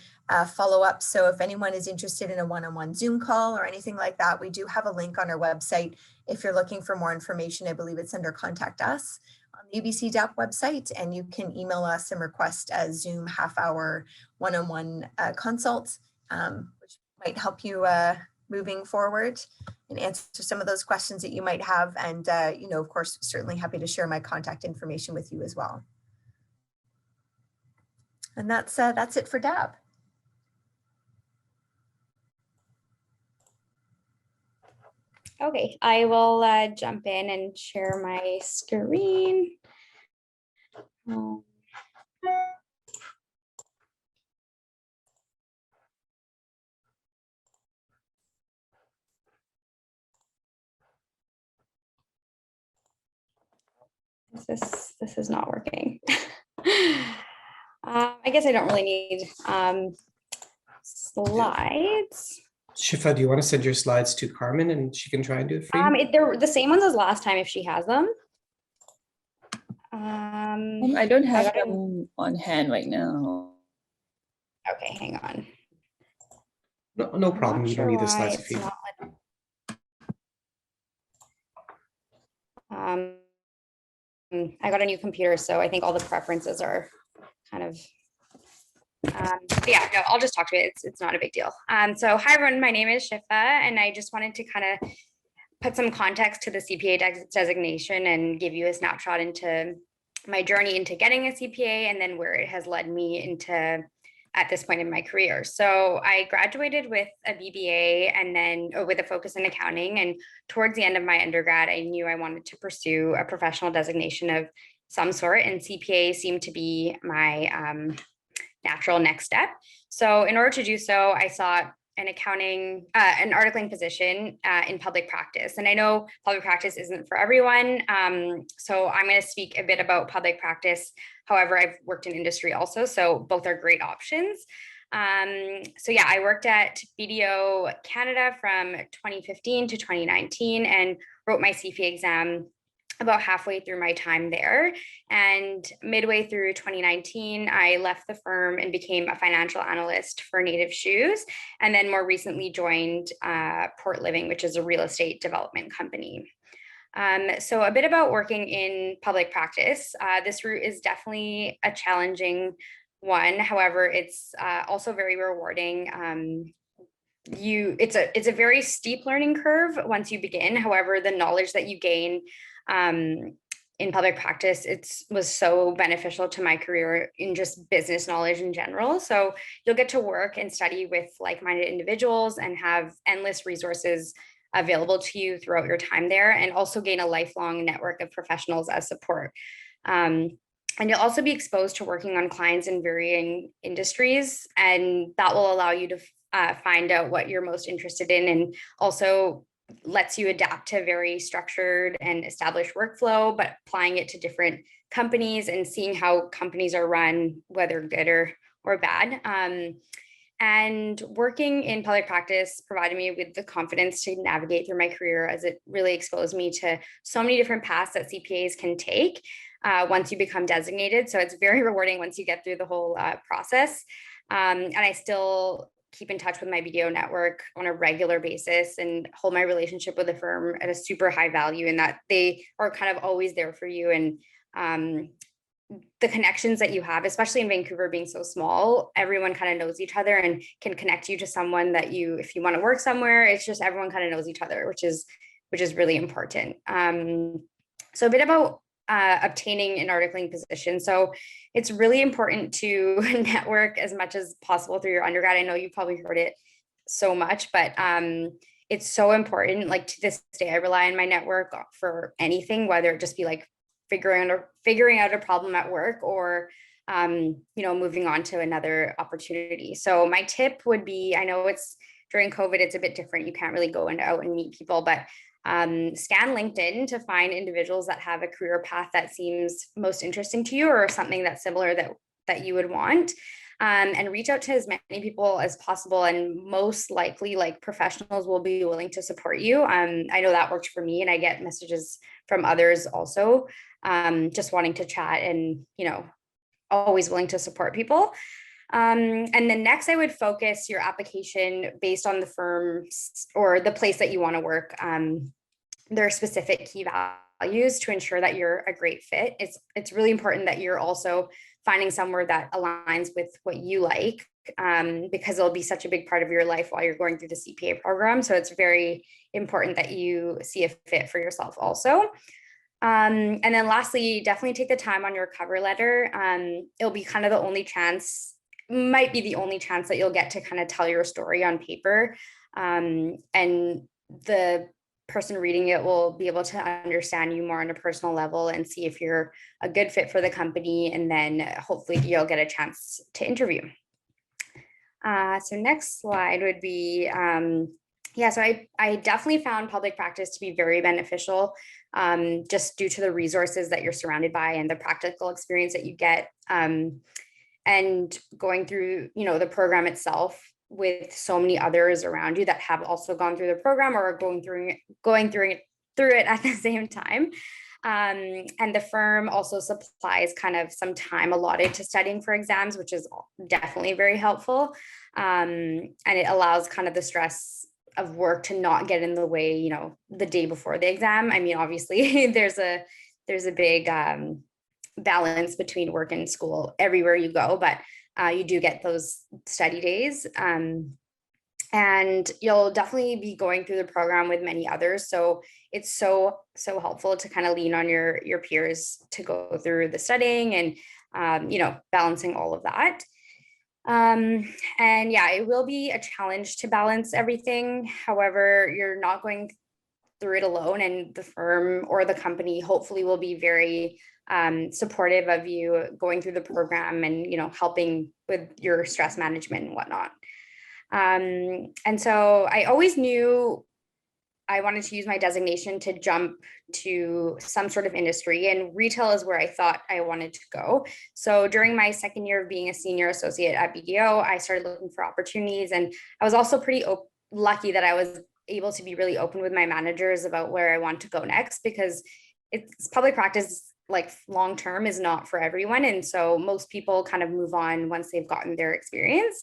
C: follow-up. So if anyone is interested in a one-on-one Zoom call or anything like that, we do have a link on our website. If you're looking for more information, I believe it's under Contact Us on the UBC DAP website, and you can email us and request a Zoom half-hour one-on-one consult, which might help you moving forward and answer some of those questions that you might have. And, you know, of course, certainly happy to share my contact information with you as well. And that's it for DAP.
D: Okay, I will jump in and share my screen. This is not working. I guess I don't really need slides.
A: Shifa, do you want to send your slides to Carmen and she can try and do it for you?
D: They're the same ones as last time if she has them.
E: I don't have them on hand right now.
D: Okay, hang on.
A: No problem. You don't need the slides if you.
D: I got a new computer, so I think all the preferences are kind of, yeah, no, I'll just talk to it. It's not a big deal. So hi everyone, my name is Shifa, and I just wanted to kind of put some context to the CPA designation and give you a snapshot into my journey into getting a CPA and then where it has led me into at this point in my career. So I graduated with a BBA and then with a focus in accounting. And towards the end of my undergrad, I knew I wanted to pursue a professional designation of some sort, and CPA seemed to be my natural next step. So in order to do so, I sought an articling position in public practice. And I know public practice isn't for everyone. So I'm going to speak a bit about public practice. However, I've worked in industry also, so both are great options. So yeah, I worked at BDO Canada from 2015 to 2019 and wrote my CPA exam about halfway through my time there. And midway through 2019, I left the firm and became a financial analyst for Native Shoes, and then more recently joined Port Living, which is a real estate development company. So a bit about working in public practice. This route is definitely a challenging one. However, it's also very rewarding. It's a very steep learning curve once you begin. However, the knowledge that you gain in public practice, was so beneficial to my career in just business knowledge in general. So you'll get to work and study with like-minded individuals and have endless resources available to you throughout your time there, and also gain a lifelong network of professionals as support. And you'll also be exposed to working on clients in varying industries, and that will allow you to find out what you're most interested in, and also lets you adapt to very structured and established workflow, but applying it to different companies and seeing how companies are run, whether good or bad. And working in public practice provided me with the confidence to navigate through my career, as it really exposed me to so many different paths that CPAs can take once you become designated. So it's very rewarding once you get through the whole process. And I still keep in touch with my BDO network on a regular basis and hold my relationship with the firm at a super high value, in that they are kind of always there for you and the connections that you have, especially in Vancouver being so small, everyone kind of knows each other and can connect you to someone that you, if you want to work somewhere, it's just everyone kind of knows each other, which is really important. So a bit about obtaining an articling position. So it's really important to network as much as possible through your undergrad. I know you've probably heard it so much, but it's so important. Like to this day, I rely on my network for anything, whether it just be like figuring out a problem at work or moving on to another opportunity. So my tip would be, I know it's during COVID, it's a bit different. You can't really go out and meet people, but scan LinkedIn to find individuals that have a career path that seems most interesting to you or something that's similar that you would want. And reach out to as many people as possible. And most likely, like professionals will be willing to support you. I know that worked for me, and I get messages from others also, just wanting to chat and, always willing to support people. And then next, I would focus your application based on the firms or the place that you want to work. There are specific key values to ensure that you're a great fit. It's really important that you're also finding somewhere that aligns with what you like, because it'll be such a big part of your life while you're going through the CPA program. So it's very important that you see a fit for yourself also. And then lastly, definitely take the time on your cover letter. It'll be kind of the only chance, might be the only chance that you'll get to kind of tell your story on paper. And the person reading it will be able to understand you more on a personal level and see if you're a good fit for the company. And then hopefully you'll get a chance to interview. So next slide would be, so I definitely found public practice to be very beneficial, just due to the resources that you're surrounded by and the practical experience that you get, and going through, the program itself with so many others around you that have also gone through the program or are going through it at the same time. And the firm also supplies kind of some time allotted to studying for exams, which is definitely very helpful. And it allows kind of the stress of work to not get in the way, the day before the exam. I mean, obviously there's a big balance between work and school everywhere you go, but you do get those study days. And you'll definitely be going through the program with many others. So it's so helpful to kind of lean on your peers to go through the studying and, balancing all of that. And yeah, it will be a challenge to balance everything. However, you're not going through it alone, and the firm or the company hopefully will be very supportive of you going through the program and, helping with your stress management and whatnot. And so I always knew I wanted to use my designation to jump to some sort of industry, and retail is where I thought I wanted to go. So during my second year of being a senior associate at BDO, I started looking for opportunities, and I was also pretty lucky that I was able to be really open with my managers about where I want to go next, because it's public practice, like long term, is not for everyone. And so most people kind of move on once they've gotten their experience.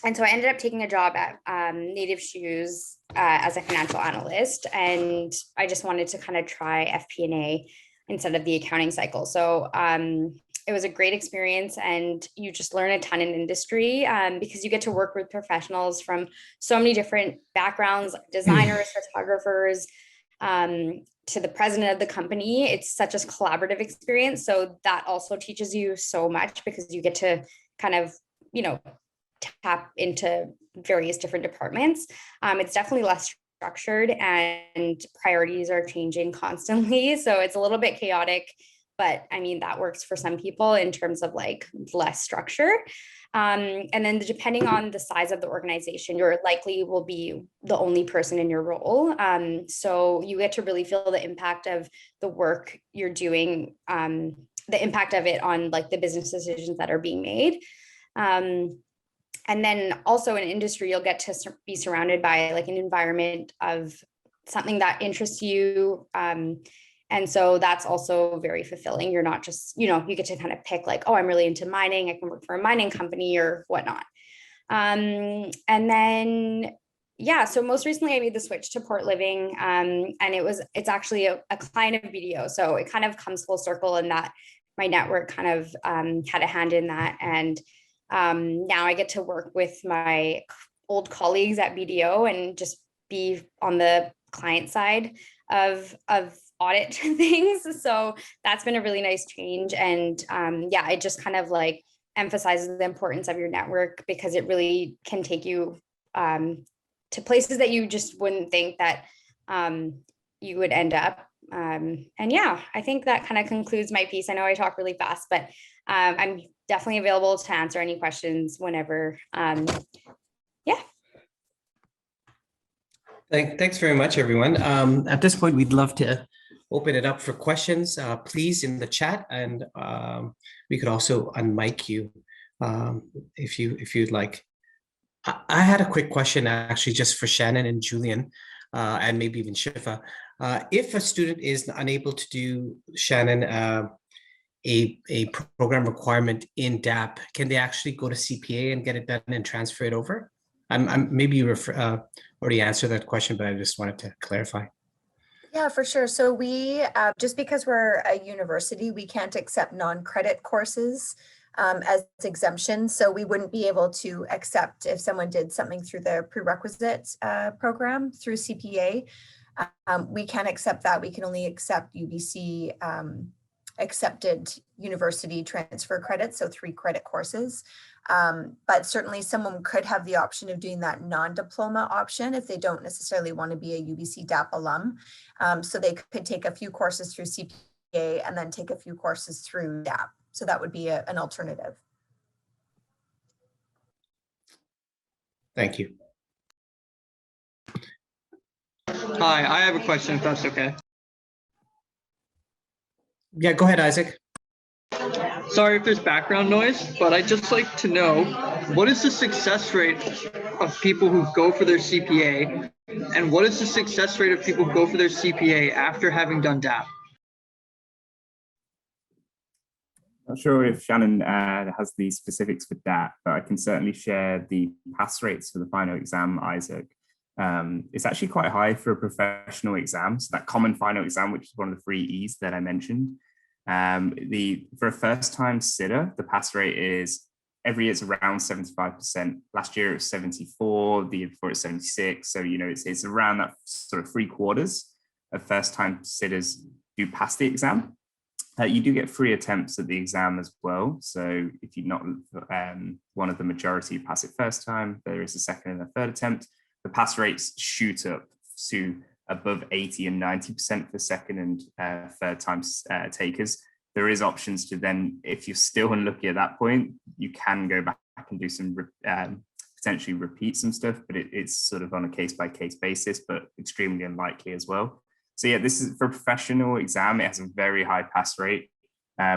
D: And so I ended up taking a job at Native Shoes as a financial analyst, and I just wanted to kind of try FP&A instead of the accounting cycle. So it was a great experience, and you just learn a ton in industry because you get to work with professionals from so many different backgrounds, like designers, photographers, to the president of the company. It's such a collaborative experience. So that also teaches you so much, because you get to kind of, tap into various different departments. It's definitely less structured, and priorities are changing constantly. So it's a little bit chaotic, but I mean, that works for some people in terms of like less structure. And then depending on the size of the organization, you're likely will be the only person in your role. So you get to really feel the impact of the work you're doing, the impact of it on like the business decisions that are being made. And then also in industry, you'll get to be surrounded by like an environment of something that interests you. And so that's also very fulfilling. You're not just, you get to kind of pick like, oh, I'm really into mining, I can work for a mining company or whatnot. And then yeah, so most recently I made the switch to Port Living, and it's actually a client of BDO. So it kind of comes full circle in that my network kind of had a hand in that. And now I get to work with my old colleagues at BDO and just be on the client side of audit things. So that's been a really nice change. And yeah, it just kind of like emphasizes the importance of your network, because it really can take you to places that you just wouldn't think that you would end up. And yeah, I think that kind of concludes my piece. I know I talk really fast, but I'm definitely available to answer any questions whenever. Yeah.
A: Thanks very much, everyone. At this point, we'd love to open it up for questions, please, in the chat, and we could also unmic you if you'd like. I had a quick question, actually, just for Shannon and Julian, and maybe even Shifa. If a student is unable to do, Shannon, a program requirement in DAP, can they actually go to CPA and get it done and transfer it over? Maybe you already answered that question, but I just wanted to clarify.
C: Yeah, for sure. So we, just because we're a university, we can't accept non-credit courses as exemptions. So we wouldn't be able to accept if someone did something through the prerequisite program through CPA. We can't accept that. We can only accept UBC accepted university transfer credits, so 3 credit courses. But certainly someone could have the option of doing that non-diploma option if they don't necessarily want to be a UBC DAP alum. So they could take a few courses through CPA and then take a few courses through DAP. So that would be an alternative.
A: Thank you.
F: Hi, I have a question, if that's okay.
A: Yeah, go ahead, Isaac.
F: Sorry if there's background noise, but I'd just like to know, what is the success rate of people who go for their CPA, and what is the success rate of people who go for their CPA after having done DAP?
B: Not sure if Shannon has the specifics for that, but I can certainly share the pass rates for the final exam, Isaac. It's actually quite high for a professional exam. So that common final exam, which is one of the 3 E's that I mentioned. For a first-time sitter, the pass rate is every year it's around 75%. Last year it was 74, the year before it's 76. So, you know, it's around that sort of 3/4 of first-time sitters do pass the exam. You do get 3 attempts at the exam as well. So if you're not one of the majority who pass it first time, there is a second and a third attempt. The pass rates shoot up to above 80 and 90% for second and third time takers. There is options to then, if you're still unlucky at that point, you can go back and do some, potentially repeat some stuff, but it's sort of on a case-by-case basis, but extremely unlikely as well. So yeah, this is for a professional exam. It has a very high pass rate,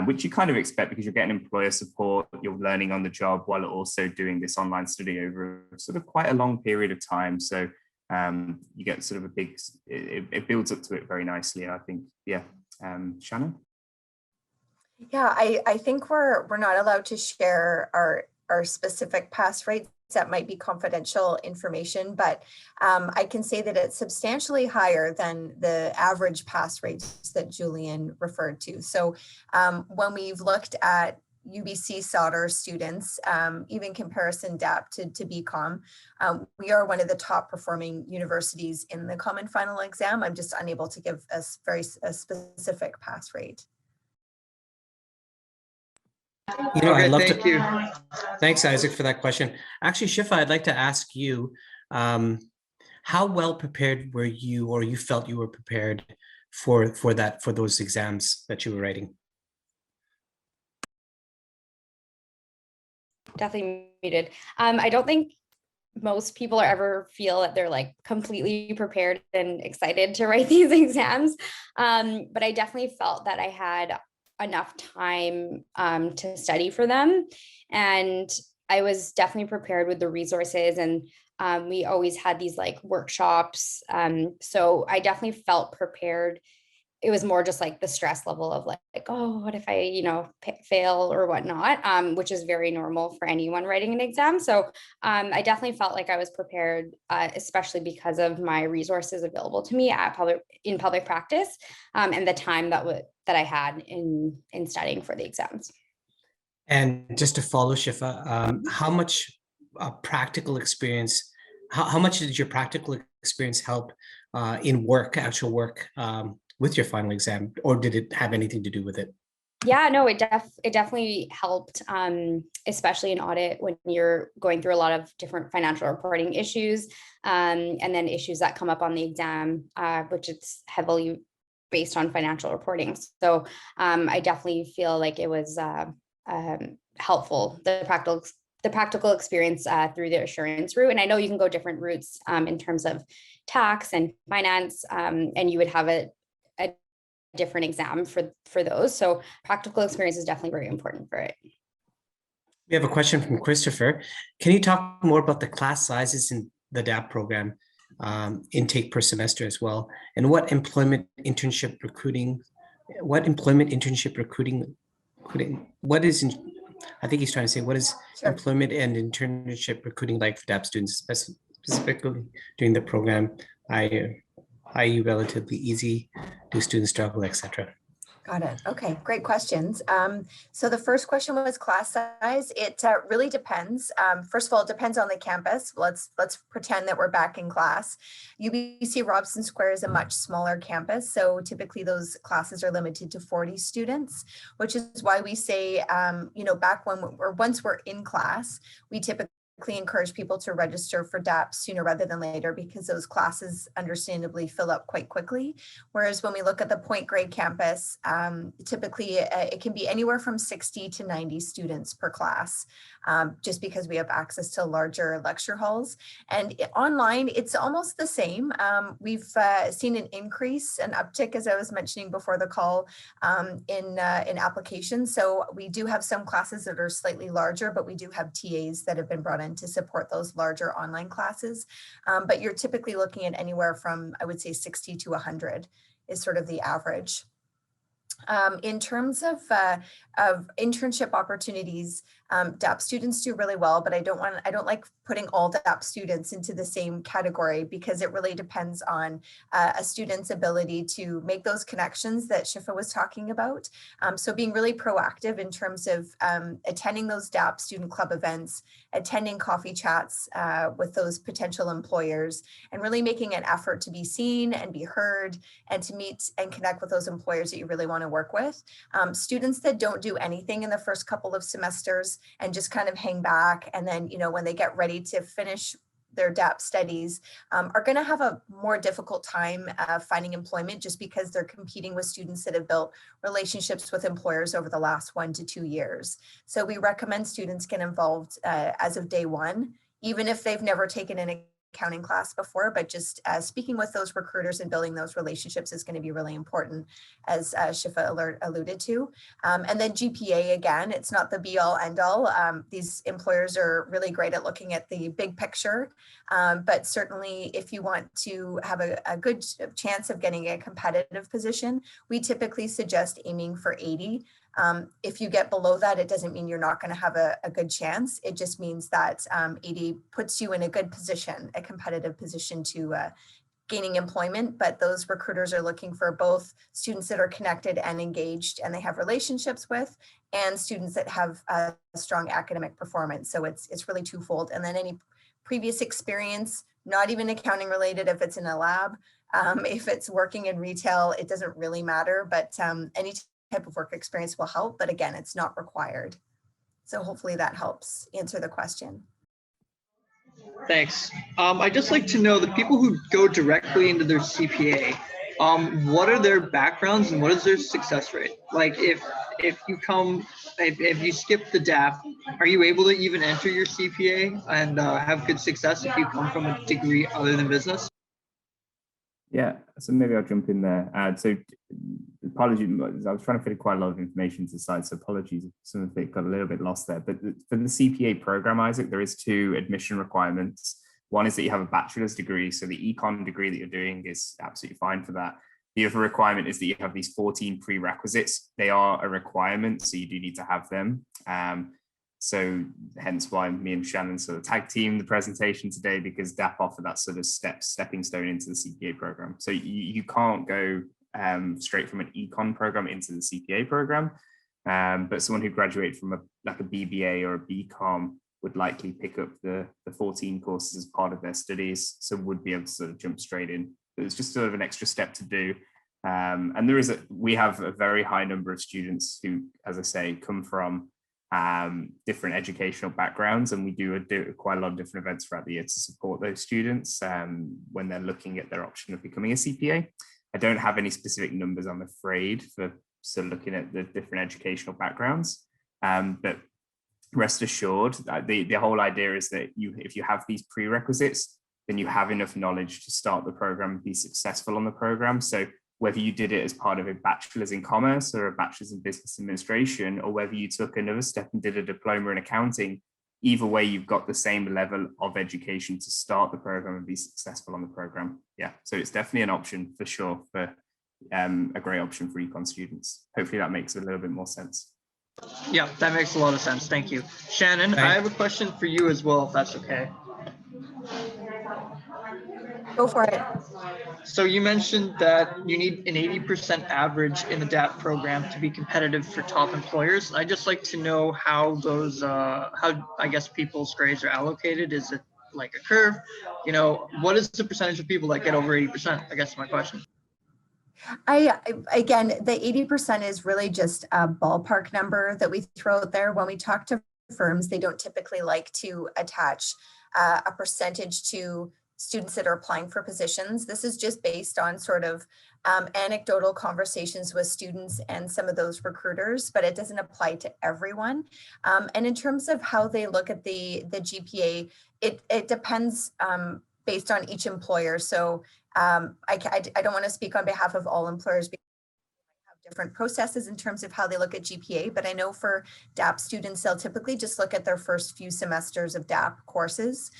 B: which you kind of expect because you're getting employer support, you're learning on the job while also doing this online study over sort of quite a long period of time. So you get sort of a big, it builds up to it very nicely. I think, yeah. Shannon?
C: Yeah, I think we're not allowed to share our specific pass rates. That might be confidential information, but I can say that it's substantially higher than the average pass rates that Julian referred to. So when we've looked at UBC Sauder students, even comparison DAP to BCom, we are one of the top performing universities in the common final exam. I'm just unable to give a specific pass rate.
A: You know,
F: Okay,
A: I'd love
F: thank
A: to.
F: you.
A: Thanks, Isaac, for that question. Actually, Shifa, I'd like to ask you, how well prepared were you, or you felt you were prepared for those exams that you were writing?
D: Definitely muted. I don't think most people ever feel that they're like completely prepared and excited to write these exams. But I definitely felt that I had enough time to study for them. And I was definitely prepared with the resources, and we always had these like workshops. So I definitely felt prepared. it was more just like the stress level of like, oh, what if I, fail or whatnot, which is very normal for anyone writing an exam. So I definitely felt like I was prepared, especially because of my resources available to me in public practice, and the time that I had in studying for the exams.
A: And just to follow Shifa, how much practical experience, how much did your practical experience help in actual work with your final exam, or did it have anything to do with it?
D: Yeah, no, it definitely helped, especially in audit when you're going through a lot of different financial reporting issues, and then issues that come up on the exam, which it's heavily based on financial reporting. So I definitely feel like it was helpful, the practical experience through the assurance route. And I know you can go different routes in terms of tax and finance, and you would have a different exam for those. So practical experience is definitely very important for it.
A: We have a question from Christopher. Can you talk more about the class sizes in the DAP program, intake per semester as well, and what employment internship recruiting, what is, I think he's trying to say, what is
C: Sure.
A: employment and internship recruiting like for DAP students, specifically during the program, i.e. relatively easy, do students struggle, etc.?
C: Got it. Okay, great questions. So the first question was class size. It really depends. First of all, it depends on the campus. Let's pretend that we're back in class. UBC Robson Square is a much smaller campus, so typically those classes are limited to 40 students, which is why we say, back once we're in class, we typically encourage people to register for DAP sooner rather than later, because those classes understandably fill up quite quickly. Whereas when we look at the Point Grey campus, typically it can be anywhere from 60 to 90 students per class, just because we have access to larger lecture halls. And online, it's almost the same. We've seen an increase, an uptick, as I was mentioning before the call, in applications. So we do have some classes that are slightly larger, but we do have TAs that have been brought in to support those larger online classes. But you're typically looking at anywhere from, I would say, 60 to 100 is sort of the average. In terms of internship opportunities, DAP students do really well, but I don't like putting all DAP students into the same category, because it really depends on a student's ability to make those connections that Shifa was talking about. So being really proactive in terms of attending those DAP student club events, attending coffee chats with those potential employers, and really making an effort to be seen and be heard, and to meet and connect with those employers that you really want to work with. Students that don't do anything in the first couple of semesters and just kind of hang back, and then, when they get ready to finish their DAP studies, are going to have a more difficult time finding employment, just because they're competing with students that have built relationships with employers over the last 1 to 2 years. So we recommend students get involved as of day one, even if they've never taken an accounting class before, but just speaking with those recruiters and building those relationships is going to be really important, as Shifa alluded to. And then GPA, again, it's not the be all end all. These employers are really great at looking at the big picture, but certainly if you want to have a good chance of getting a competitive position, we typically suggest aiming for 80. If you get below that, it doesn't mean you're not going to have a good chance. It just means that 80 puts you in a good position, a competitive position to gaining employment. But those recruiters are looking for both students that are connected and engaged and they have relationships with, and students that have a strong academic performance. So it's really twofold. And then any previous experience, not even accounting related, if it's in a lab, if it's working in retail, it doesn't really matter, but any type of work experience will help, but again, it's not required. So hopefully that helps answer the question.
F: Thanks. I'd just like to know, the people who go directly into their CPA, what are their backgrounds and what is their success rate? Like if you skip the DAP, are you able to even enter your CPA and have good success if you come from a degree other than business?
B: Yeah, so maybe I'll jump in there. So apologies, I was trying to fit quite a lot of information to the slide, so apologies if some of it got a little bit lost there. But for the CPA program, Isaac, there is 2 admission requirements. One is that you have a bachelor's degree, so the econ degree that you're doing is absolutely fine for that. The other requirement is that you have these 14 prerequisites. They are a requirement, so you do need to have them. So hence why me and Shannon sort of tag team the presentation today, because DAP offer that sort of stepping stone into the CPA program. So you can't go straight from an econ program into the CPA program, but someone who graduated from a BBA or a BCom would likely pick up the 14 courses as part of their studies, so would be able to sort of jump straight in. But it's just sort of an extra step to do. And we have a very high number of students who, as I say, come from different educational backgrounds, and we do quite a lot of different events throughout the year to support those students when they're looking at their option of becoming a CPA. I don't have any specific numbers, I'm afraid, for sort of looking at the different educational backgrounds, but rest assured, the whole idea is that if you have these prerequisites, then you have enough knowledge to start the program and be successful on the program. So whether you did it as part of a bachelor's in commerce or a bachelor's in business administration, or whether you took another step and did a diploma in accounting, either way, you've got the same level of education to start the program and be successful on the program. Yeah, so it's definitely an option for sure, for a great option for econ students. Hopefully that makes a little bit more sense.
F: Yeah, that makes a lot of sense. Thank you. Shannon, I have a question for you as well, if that's okay.
C: Go for it.
F: So you mentioned that you need an 80% average in the DAP program to be competitive for top employers. I'd just like to know how those, how I guess people's grades are allocated. Is it like a curve? You know, what is the percentage of people that get over 80%? I guess my question.
C: Again, the 80% is really just a ballpark number that we throw out there. When we talk to firms, they don't typically like to attach a percentage to students that are applying for positions. This is just based on sort of anecdotal conversations with students and some of those recruiters, but it doesn't apply to everyone. And in terms of how they look at the GPA, it depends based on each employer. So I don't want to speak on behalf of all employers because they have different processes in terms of how they look at GPA, but I know for DAP students, they'll typically just look at their first few semesters of DAP courses.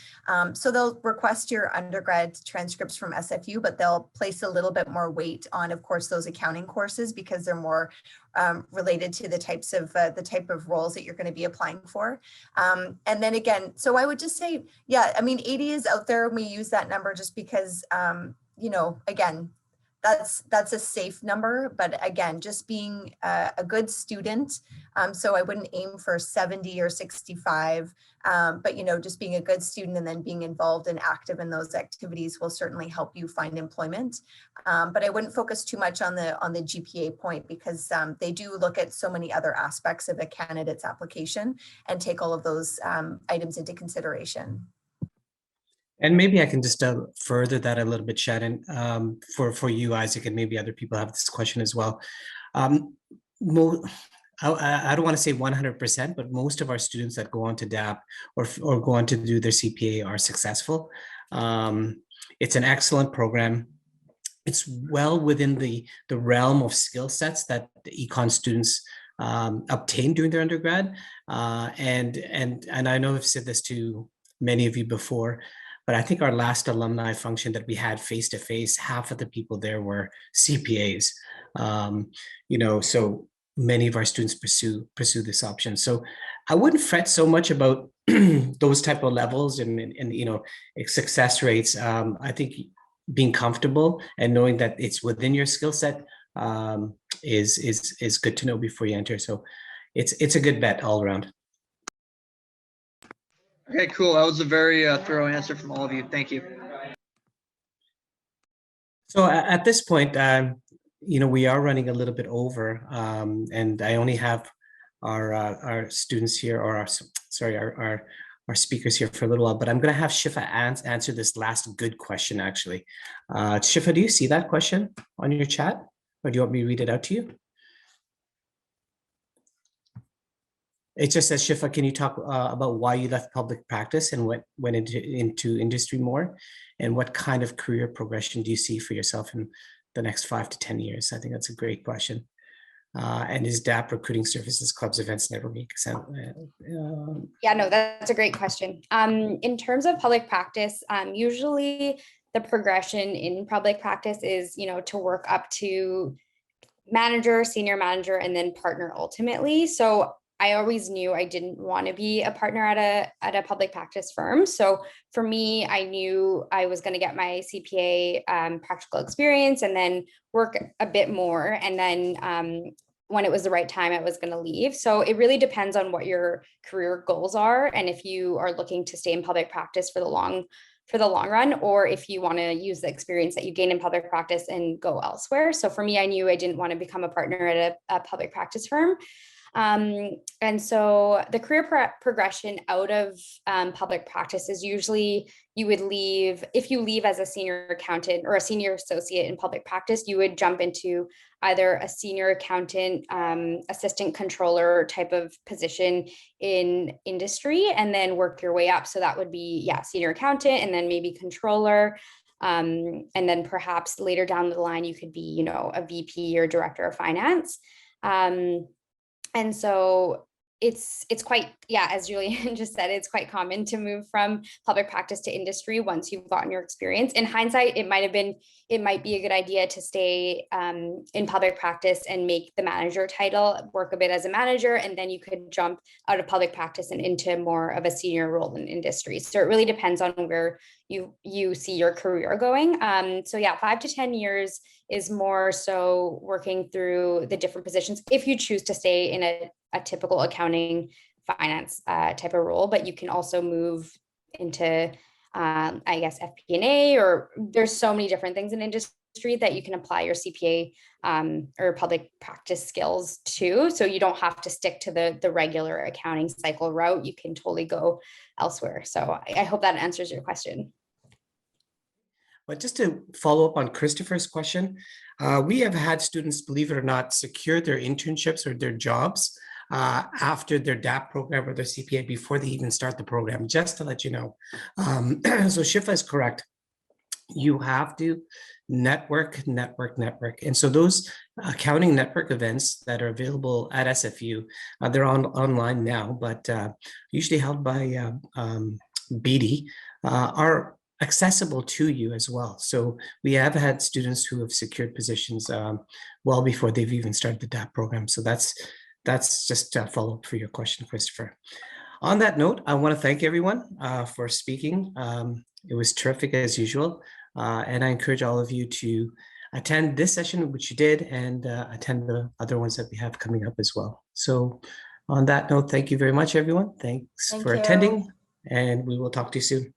C: So they'll request your undergrad transcripts from SFU, but they'll place a little bit more weight on, of course, those accounting courses because they're more related to the type of roles that you're going to be applying for. And then again, so I would just say, yeah, I mean, 80 is out there and we use that number just because, you know, again, that's a safe number, but again, just being a good student. So I wouldn't aim for 70 or 65, but you know, just being a good student and then being involved and active in those activities will certainly help you find employment. But I wouldn't focus too much on the GPA point because they do look at so many other aspects of a candidate's application and take all of those items into consideration.
A: And maybe I can just further that a little bit, Shannon, for you, Isaac, and maybe other people have this question as well. I don't want to say 100%, but most of our students that go on to DAP or go on to do their CPA are successful. It's an excellent program. It's well within the realm of skill sets that the econ students obtain during their undergrad. And I know I've said this to many of you before, but I think our last alumni function that we had face-to-face, half of the people there were CPAs. You know, so many of our students pursue this option. So I wouldn't fret so much about those type of levels and you know, success rates. I think being comfortable and knowing that it's within your skill set is good to know before you enter. So it's a good bet all around.
F: Okay, cool. That was a very thorough answer from all of you. Thank you.
A: So at this point, you know, we are running a little bit over, and I only have our students here, or our speakers here for a little while. But I'm going to have Shifa answer this last good question. Actually, Shifa, do you see that question on your chat, or do you want me to read it out to you? It just says, Shifa, can you talk about why you left public practice and went into industry more? And what kind of career progression do you see for yourself in the next 5 to 10 years? I think that's a great question. And is DAP recruiting services, clubs, events never make sense?
D: Yeah, no, that's a great question. In terms of public practice, usually the the progression in public practice is, you know, to work up to manager, senior manager, and then partner ultimately. So I always knew I didn't want to be a partner at a public practice firm. So for me, I knew I was going to get my CPA practical experience and then work a bit more. And then when it was the right time, I was going to leave. So it really depends on what your career goals are. And if you are looking to stay in public practice for the long run, or if you want to use the experience that you gain in public practice and go elsewhere. So for me, I knew I didn't want to become a partner at a public practice firm. And so the career progression out of public practice is usually you would leave, if you leave as a senior accountant or a senior associate in public practice, you would jump into either a senior accountant, assistant controller type of position in industry, and then work your way up. So that would be, yeah, senior accountant, and then maybe controller. And then perhaps later down the line, you could be, you know, a VP or director of finance. And so it's quite, yeah, as Julian just said, it's quite common to move from public practice to industry once you've gotten your experience. In hindsight, it might be a good idea to stay in public practice and make the manager title, work a bit as a manager, and then you could jump out of public practice and into more of a senior role in industry. So it really depends on where you see your career going. So yeah, 5 to 10 years is more so working through the different positions if you choose to stay in a typical accounting finance type of role, but you can also move into I guess FP&A, or there's so many different things in industry that you can apply your CPA or public practice skills to. So you don't have to stick to the regular accounting cycle route. You can totally go elsewhere. So I hope that answers your question.
A: But just to follow up on Christopher's question, we have had students, believe it or not, secure their internships or their jobs after their DAP program or their CPA before they even start the program, just to let you know. So Shifa is correct. You have to network. And so those accounting network events that are available at SFU, they're online now, but usually held by BD, are accessible to you as well. So we have had students who have secured positions well before they've even started the DAP program. So that's just a follow-up for your question, Christopher. On that note, I want to thank everyone for speaking. It was terrific as usual. And I encourage all of you to attend this session, which you did, and attend the other ones that we have coming up as well. So on that note, thank you very much, everyone. Thanks for attending, and we will talk to you soon.